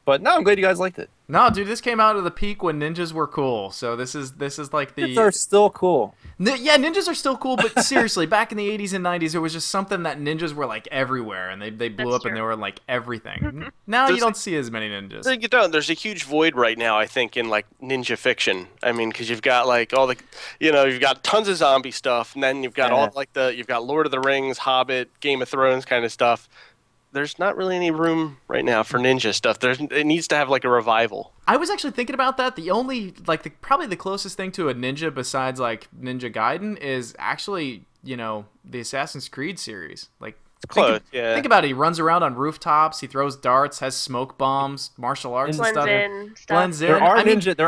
But no, I'm glad you guys liked it. No, dude, this came out of the peak when ninjas were cool. So this is like the. Ninjas are still cool. Yeah, ninjas are still cool, but seriously, back in the 80s and 90s, there was just something that ninjas were like everywhere, and they blew up and they were like everything. Now you don't see as many ninjas. You don't. There's a huge void right now, I think, in like ninja fiction. I mean, because you've got like all the, you've got tons of zombie stuff, and then you've got all like you've got Lord of the Rings, Hobbit, Game of Thrones kind of stuff. There's not really any room right now for ninja stuff. It needs to have like a revival. I was actually thinking about that. The only probably the closest thing to a ninja besides like Ninja Gaiden is actually the Assassin's Creed series. Like it's close. Think about it. He runs around on rooftops. He throws darts. Has smoke bombs. Martial arts and stuff. Blends in. There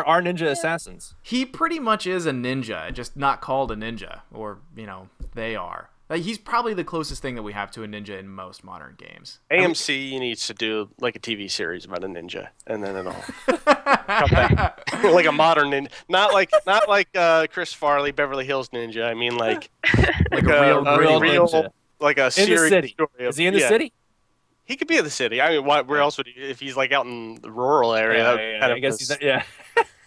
are ninja assassins. He pretty much is a ninja, just not called a ninja, or they are. Like, he's probably the closest thing that we have to a ninja in most modern games. AMC needs to do like a TV series about a ninja, and then it'll come back like a modern ninja, not like Chris Farley, Beverly Hills Ninja. I mean like a real ninja. Like a in series. The city. Story is he in the city? He could be in the city. I mean, where else would he? If he's like out in the rural area, I guess he's not,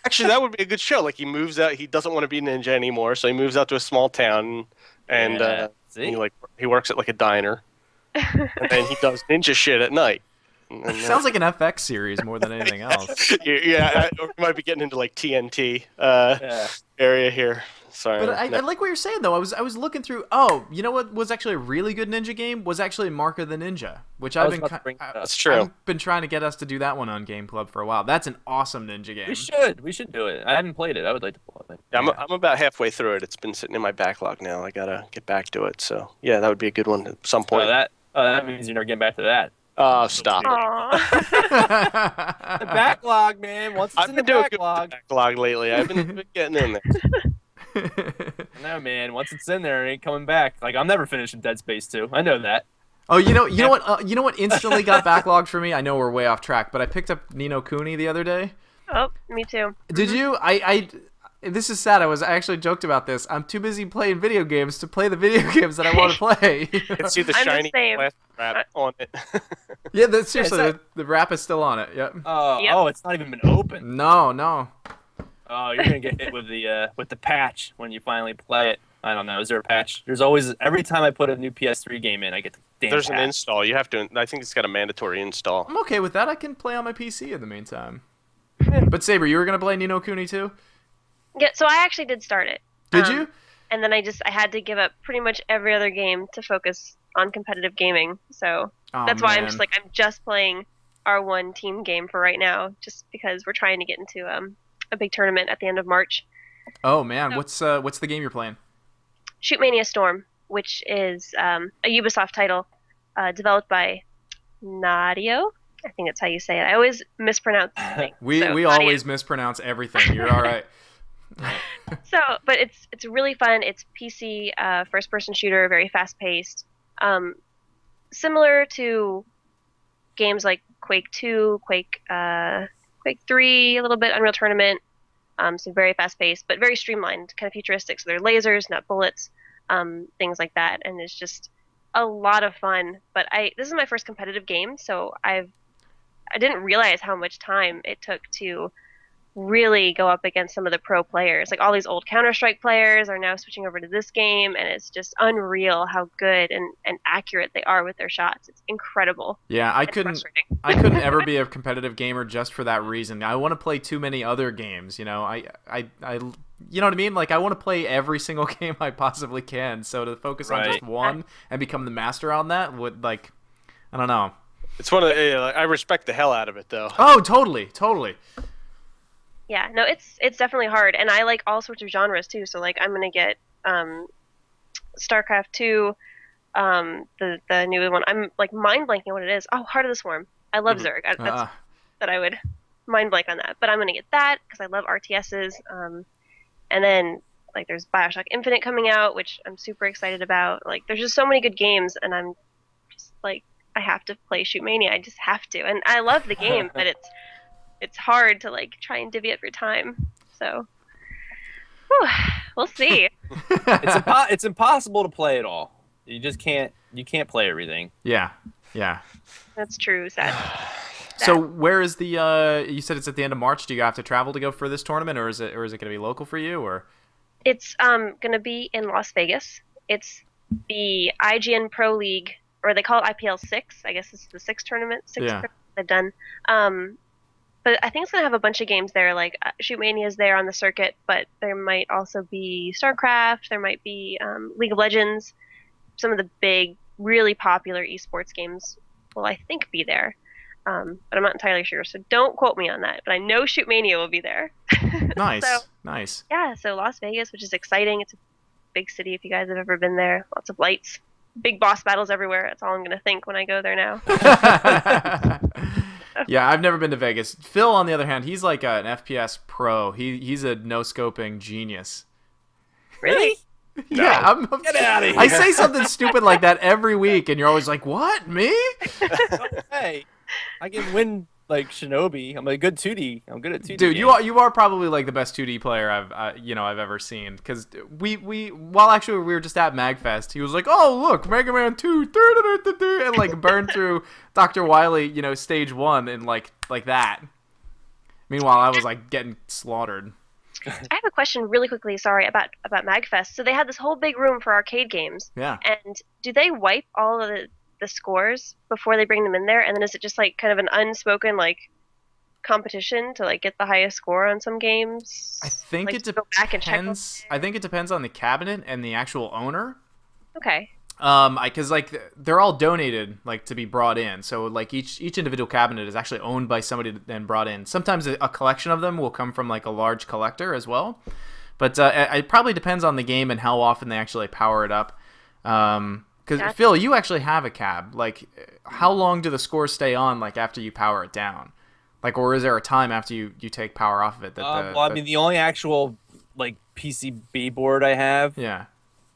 Actually, that would be a good show. Like he moves out. He doesn't want to be a ninja anymore, so he moves out to a small town and. He works at like a diner, and then he does ninja shit at night. Sounds like an FX series more than anything else. Yeah, we might be getting into like TNT area here. Sorry, but I like what you're saying though. I was looking through. Oh, you know what was actually a really good ninja game was actually Mark of the Ninja, which that's true. I've been trying to get us to do that one on Game Club for a while. That's an awesome ninja game. We should do it. I haven't played it. I would like to play it. Yeah, I'm about halfway through it. It's been sitting in my backlog now. I gotta get back to it. So yeah, that would be a good one at some point. That means you're never getting back to that. Oh, stop it. Aw. The backlog, man. Once it's I've in the been doing good with backlog. the backlog lately. I've been getting in there. No, man. Once it's in there, it ain't coming back. Like I'm never finishing Dead Space 2. I know that. Oh, you know what instantly got backlogged for me? I know we're way off track, but I picked up Ni no Kuni the other day. Oh, me too. Did you? This is sad. I actually joked about this. I'm too busy playing video games to play the video games that I want to play. It's see the I'm the shiny same. plastic wrap on it. Yeah, seriously, that- the wrap is still on it. Yep. Yep. Oh, it's not even been open. No. Oh, you're gonna get hit with the patch when you finally play it. I don't know. Is there a patch? There's always every time I put a new PS3 game in, I get the damn There's an patch. install. You have to. I think it's got a mandatory install. I'm okay with that. I can play on my PC in the meantime. But Saber, you were gonna play Ni no Kuni too? Yeah, so I actually did start it. Did you? And then I had to give up pretty much every other game to focus on competitive gaming. So Oh, that's why I'm man. just playing our one team game for right now, just because we're trying to get into a big tournament at the end of March. Oh man, what's the game you're playing? Shoot Mania Storm, which is a Ubisoft title developed by Nadio. I think that's how you say it. I always mispronounce things. We Nadio. always mispronounce everything. You're all right. So, but it's really fun. It's PC first-person shooter, very fast-paced. Similar to games like Quake 2, Quake 3, a little bit Unreal Tournament. So very fast-paced, but very streamlined, kind of futuristic. So they're lasers, not bullets, things like that, and it's just a lot of fun. But this is my first competitive game, so I didn't realize how much time it took to really go up against some of the pro players. Like all these old Counter-Strike players are now switching over to this game, and it's just unreal how good and accurate they are with their shots. It's incredible. Yeah, I It's couldn't frustrating. ever be a competitive gamer just for that reason. I want to play too many other games, you know. I you know what I mean? Like I want to play every single game I possibly can. So to focus on just one and become the master on that would I don't know. It's one of the, I respect the hell out of it though. Oh, totally. Yeah, no, it's definitely hard, and I like all sorts of genres too. So like, I'm gonna get StarCraft 2, the new one. I'm like mind blanking what it is. Oh, Heart of the Swarm. I love Zerg. That's that I would mind blank on that, but I'm gonna get that because I love RTSs. And then like there's BioShock Infinite coming out, which I'm super excited about. Like there's just so many good games, and I'm just like I have to play Shoot Mania. I just have to, and I love the game, but it's hard to like try and divvy up your time. So we'll see. It's impossible to play it all. You just can't play everything. Yeah. That's true. Sad. So where is the you said it's at the end of March. Do you have to travel to go for this tournament, or is it going to be local for you, or? It's gonna be in Las Vegas. It's the IGN Pro League, or they call it IPL 6. I guess this is the sixth tournament. They've done. But I think it's gonna have a bunch of games there. Like Shoot Mania is there on the circuit, but there might also be StarCraft. There might be League of Legends. Some of the big, really popular esports games will, I think, be there. But I'm not entirely sure, so don't quote me on that. But I know Shoot Mania will be there. Nice, So, nice. yeah, so Las Vegas, which is exciting. It's a big city if you guys have ever been there. Lots of lights. Big boss battles everywhere. That's all I'm going to think when I go there now. Yeah, I've never been to Vegas. Phil, on the other hand, he's like an FPS pro. He's a no-scoping genius. Really? Yeah, Get out of here. I say something stupid like that every week, and you're always like, "What, me?" Hey, I can win like Shinobi. I'm a good 2D. I'm good at 2D. Dude, games. you are probably like the best 2D player I've ever seen. Because we were just at Magfest, he was like, "Oh look, Mega Man 2, and like burned through Dr. Wily, stage 1 and like that. Meanwhile, I was like getting slaughtered. I have a question really quickly, sorry, about Magfest. So they had this whole big room for arcade games. Yeah. And do they wipe all of the scores before they bring them in there? And then is it just like kind of an unspoken like competition to like get the highest score on some games? I think like, it to go back and check them? depends. I think it depends on the cabinet and the actual owner. Okay. Because like they're all donated like to be brought in, so like each individual cabinet is actually owned by somebody and brought in. Sometimes a collection of them will come from like a large collector as well, but it probably depends on the game and how often they actually power it up. Because Gotcha. Phil, you actually have a cab. Like, how long do the scores stay on? Like after you power it down, like, or is there a time after you take power off of it? Well, I mean, the only actual like PCB board I have. Yeah.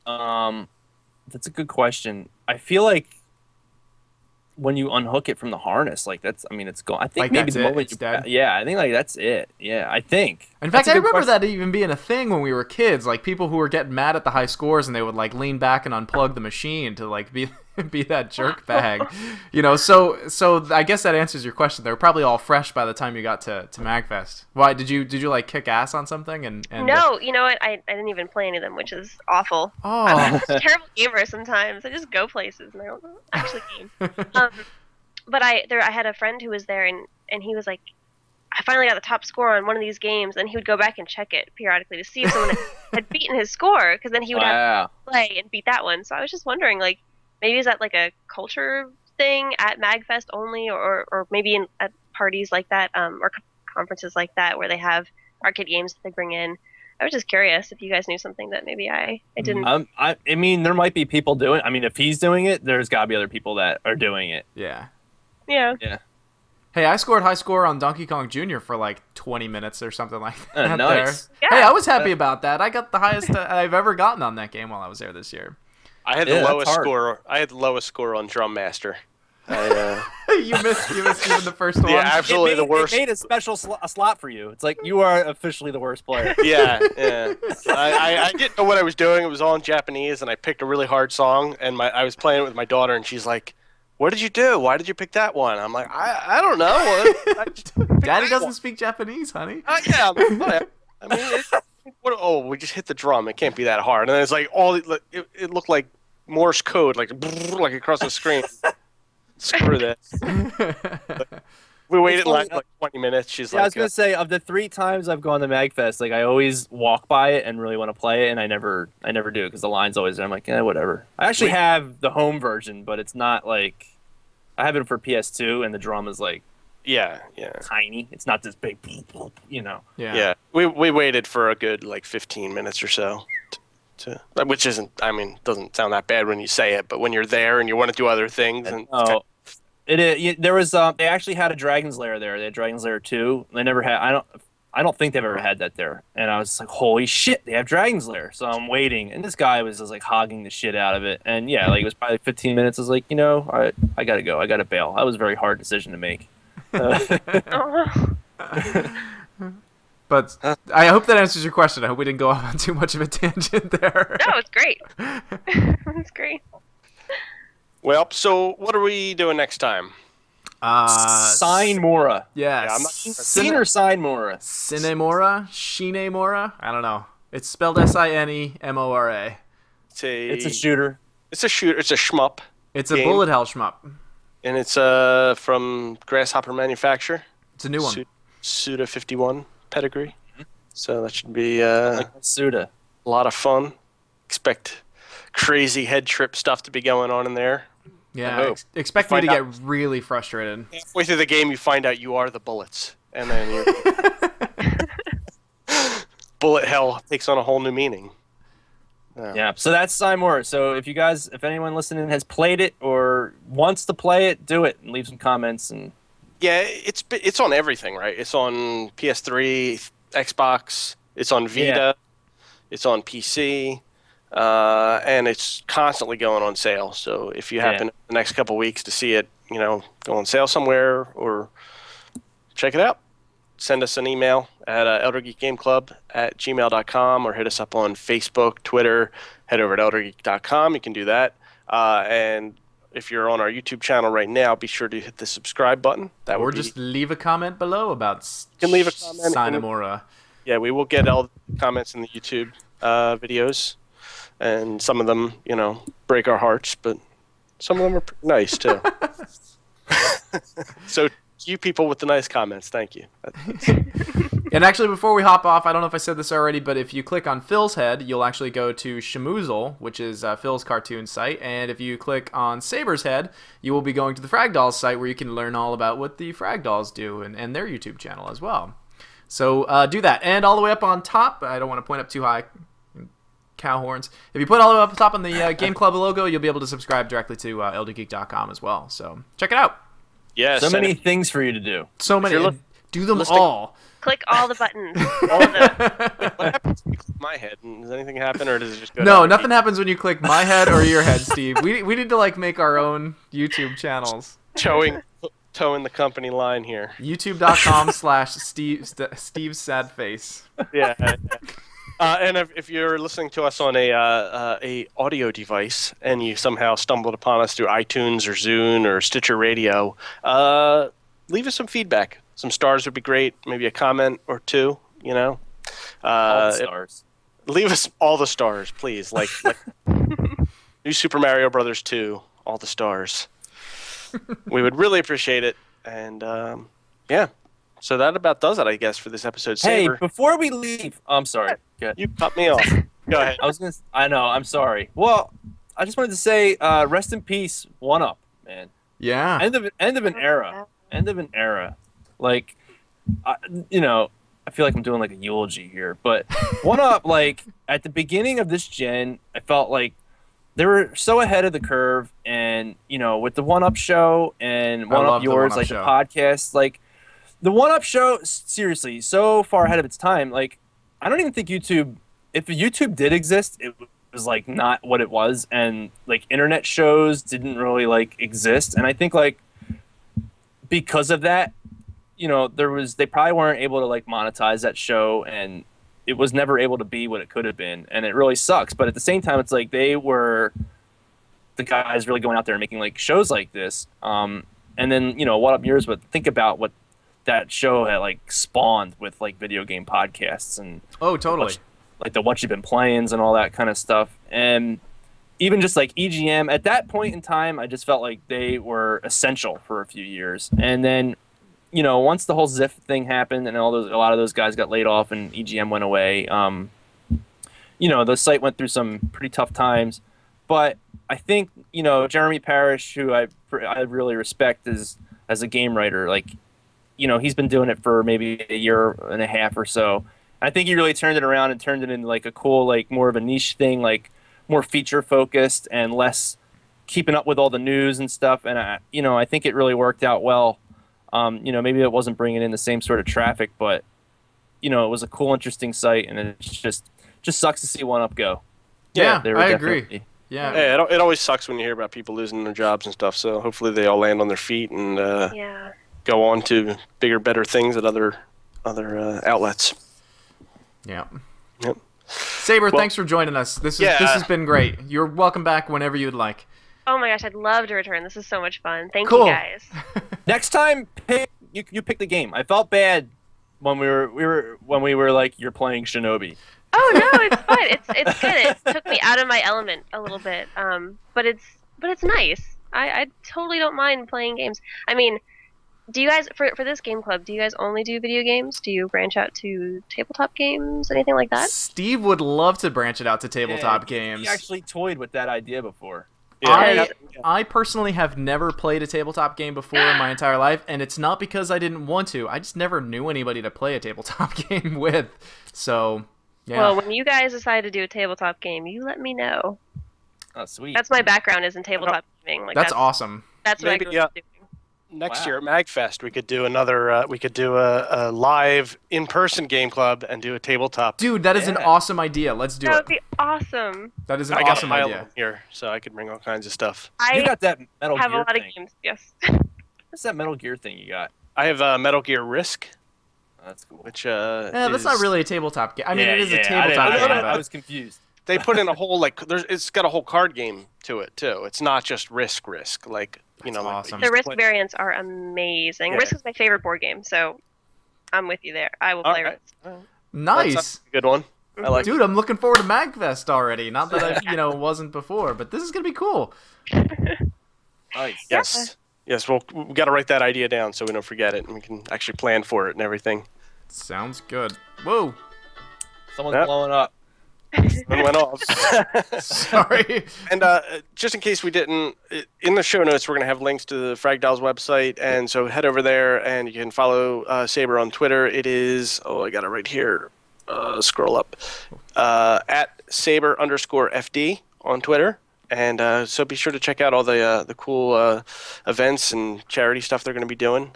That's a good question. I feel like when you unhook it from the harness, like that's, I mean, it's gone. I think Like, maybe that's the it? moment It's you, dead? yeah, I think like that's it. Yeah, I think. In That's fact, a I good remember question. that even being a thing when we were kids. Like people who were getting mad at the high scores and they would like lean back and unplug the machine to like be be that jerk bag, you know. So I guess that answers your question. They were probably all fresh by the time you got to Magfest. Why did you like kick ass on something and No, you know what? I didn't even play any of them, which is awful. Oh. I'm a terrible gamer sometimes. I just go places and I don't actually game. But I had a friend who was there and he was like, I finally got the top score on one of these games, and he would go back and check it periodically to see if someone had beaten his score, because then he would have to play and beat that one. So I was just wondering, like, maybe is that like a culture thing at Magfest only, or maybe at parties like that, or conferences like that where they have arcade games that they bring in. I was just curious if you guys knew something that maybe I didn't. I mean, there might be people doing. I mean, if he's doing it, there's got to be other people that are doing it. Yeah. Yeah. Yeah. Hey, I scored high score on Donkey Kong Jr. for like 20 minutes or something like that. Nice. There. Hey, I was happy about that. I got the highest I've ever gotten on that game while I was there this year. I had the lowest score. I had the lowest score on Drum Master. You missed even the first one. Yeah, absolutely the worst. It made a special slot for you. It's like you are officially the worst player. Yeah. I didn't know what I was doing. It was all in Japanese, and I picked a really hard song, and I was playing it with my daughter, and she's like, "What did you do? Why did you pick that one?" I'm like, I don't know. I just picked Daddy that doesn't one." speak Japanese, honey. Yeah. I mean, we just hit the drum. It can't be that hard. And then it's like it looked like Morse code, like across the screen. Screw that. We waited like 20 minutes. She's Yeah, like, I was gonna say, of the 3 times I've gone to Magfest, like I always walk by it and really want to play it, and I never do because the line's always there. I'm like, whatever. I actually have the home version, but it's not like I have it for PS2, and the drum is like yeah. tiny. It's not this big, you know. Yeah. We waited for a good like 15 minutes or so. Which isn't, I mean, doesn't sound that bad when you say it, but when you're there and you want to do other things, and there was they actually had a Dragon's Lair there. They had Dragon's Lair 2. They never had. I don't think they've ever had that there. And I was like, holy shit, they have Dragon's Lair. So I'm waiting, and this guy was just like hogging the shit out of it. And yeah, like it was probably 15 minutes. I was like, I gotta go. I gotta bail. That was a very hard decision to make. But I hope that answers your question. I hope we didn't go off on too much of a tangent there. No, it's great. It's great. Well, so what are we doing next time? Sine Mora. Yeah, Yeah, I'm not- Sine or Sine Mora? Sine Mora? Shine Mora? I don't know. It's spelled Sinemora. It's a shooter. It's a shooter. It's a shmup. It's a game. bullet hell shmup. And it's from Grasshopper Manufacture. It's a new one. Suda 51 pedigree. So that should be Like Suda. a lot of fun. Expect crazy head trip stuff to be going on in there. Yeah, expect me to Find get really frustrated. Halfway through the game, you find out you are the bullets, and then bullet hell takes on a whole new meaning. Yeah, so that's Sine Mora. So if anyone listening has played it or wants to play it, do it and leave some comments. And Yeah, it's on everything, right? It's on PS3, Xbox. It's on Vita. It's on PC. And it's constantly going on sale. So if you happen the next couple weeks to see it, go on sale somewhere or check it out, send us an email at eldergeekgameclub@gmail.com or hit us up on Facebook, Twitter. Head over to eldergeek.com. You can do that. And if you're on our YouTube channel right now, be sure to hit the subscribe button. Or just leave a comment below about can leave a comment. Sine Mora. Yeah, we will get all the comments in the YouTube videos. And some of them, break our hearts, but some of them are pretty nice, too. So, you people with the nice comments, thank you. And actually, before we hop off, I don't know if I said this already, but if you click on Phil's head, you'll actually go to Shamoozle, which is Phil's cartoon site. And if you click on Saber's head, you will be going to the Frag Dolls site where you can learn all about what the Frag Dolls do and their YouTube channel as well. So do that. And all the way up on top, I don't want to point up too high. cow horns. If you put all the way up top on the Game Club logo, you'll be able to subscribe directly to ldgeek.com as well. So check it out. Yes. So many things for you to do. So many. you're Do them listening- all. Click all the buttons. All of them. What happens when you click my head? Does anything happen, or does it just go? No, down? nothing happens when you click my head or your head, Steve. We need to like make our own YouTube channels. Toeing the company line here. YouTube.com/Steve's sad face. Yeah. And if you're listening to us on a audio device and you somehow stumbled upon us through iTunes or Zune or Stitcher Radio, leave us some feedback. Some stars would be great. Maybe a comment or two. All the stars. Leave us all the stars, please. Like New Super Mario Brothers 2, all the stars. We would really appreciate it. And yeah, so that about does it, I guess, for this episode. Saber, Hey, before we leave, I'm sorry. Good. you cut me off. Go ahead. I know. I'm sorry. Well, I just wanted to say, rest in peace, OneUp, man. Yeah. End of an era. End of an era. Like, I feel like I'm doing like a eulogy here, but OneUp, like at the beginning of this gen, I felt like they were so ahead of the curve, and with the OneUp show and OneUp Yours, like the podcast, like the OneUp show, seriously, so far ahead of its time. Like, I don't even think YouTube, if YouTube did exist, it was like not what it was, and like internet shows didn't really like exist, and I think like because of that, they probably weren't able to like monetize that show, and it was never able to be what it could have been, and it really sucks. But at the same time, it's like they were the guys really going out there and making like shows like this. And then What Up Yours, but think about what that show had like spawned with like video game podcasts and Totally. like the What You've Been Playing and all that kind of stuff, and even just like EGM. At that point in time, I just felt like they were essential for a few years, and then once the whole Ziff thing happened and a lot of those guys got laid off and EGM went away, the site went through some pretty tough times. But I think, Jeremy Parrish, who I really respect as a game writer, like, he's been doing it for maybe a year and a half or so. I think he really turned it around and turned it into like a cool, like more of a niche thing, like more feature focused and less keeping up with all the news and stuff. And I think it really worked out well. Maybe it wasn't bringing in the same sort of traffic, but it was a cool, interesting site, and it just sucks to see OneUp go. Yeah, they were I definitely- agree. Yeah. Hey, it always sucks when you hear about people losing their jobs and stuff. So hopefully they all land on their feet and Yeah. go on to bigger, better things at other outlets. Yeah. Yep. Saber, thanks for joining us. This has been great. You're welcome back whenever you'd like. Oh my gosh, I'd love to return. This is so much fun. Thank Cool. you guys. Next time, you pick the game. I felt bad when we were like, you're playing Shinobi. Oh no, it's fun. It's good. It took me out of my element a little bit. But it's nice. I totally don't mind playing games. I mean, do you guys for this game club? Do you guys only do video games? Do you branch out to tabletop games, anything like that? Steve would love to branch it out to tabletop games. He actually toyed with that idea before. I personally have never played a tabletop game before in my entire life, and it's not because I didn't want to. I just never knew anybody to play a tabletop game with. So, yeah. Well, when you guys decide to do a tabletop game, you let me know. Oh, sweet. That's my background is in tabletop gaming. Like that's awesome. That's what Maybe, I grew up doing. Next Wow. year at Magfest, we could do another. We could do a live in-person game club and do a tabletop. Dude, that is an awesome idea. Let's do That it. would be awesome. That is an I got awesome a pile idea. of them here, so I could bring all kinds of stuff. You I got that Metal have Gear a lot thing. of games. Yes. What's that Metal Gear thing you got? I have Metal Gear Risk, Oh, that's cool. which That's not is- really a tabletop game. I mean, Yeah, it is yeah, a tabletop I game. didn't- I but- was confused. They put in a whole it's got a whole card game to it too. It's not just Risk, like That's like awesome. The you Risk play- variants are amazing. Yeah. Risk is my favorite board game, so I'm with you there. I will All play right. Risk. Nice. That's a good one. I like. Dude, I'm looking forward to Magfest already. Not that I, wasn't before, but this is gonna be cool. Nice. Yes. Yes. Well, we got to write that idea down so we don't forget it, and we can actually plan for it and everything. Sounds good. Whoa. Someone's Yep. blowing up. And went off. Sorry. And just in case we didn't, in the show notes, we're going to have links to the Frag website. And so head over there and you can follow Saber on Twitter. It is, I got it right here. scroll up. At Saber_FD on Twitter. And so be sure to check out all the cool events and charity stuff they're going to be doing.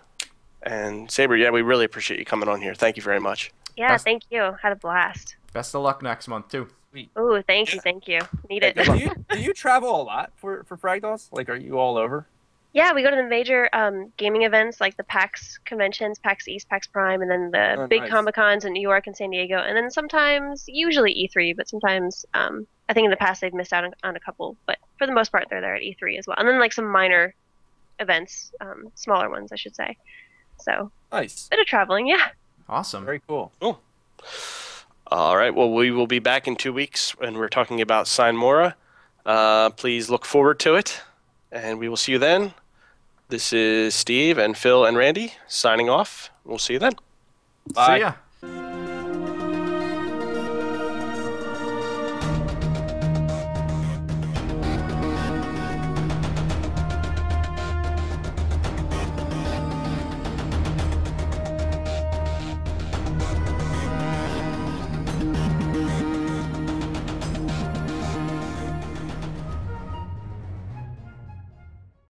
And Saber, yeah, we really appreciate you coming on here. Thank you very much. Yeah, thank you. Had a blast. Best of luck next month too. Ooh, thank you. Need it. Do you travel a lot for Frag Dolls? Like, are you all over? Yeah, we go to the major gaming events like the PAX conventions, PAX East, PAX Prime, and then the big nice. Comic-Cons in New York and San Diego. And then sometimes, usually E3, but sometimes I think in the past they've missed out on a couple. But for the most part, they're there at E3 as well. And then like some minor events, smaller ones, I should say. So, Nice. bit of traveling, yeah. Awesome. Very cool. Cool. All right. Well, we will be back in 2 weeks when we're talking about Sine Mora. Please look forward to it, and we will see you then. This is Steve and Phil and Randy signing off. We'll see you then. Bye. See ya.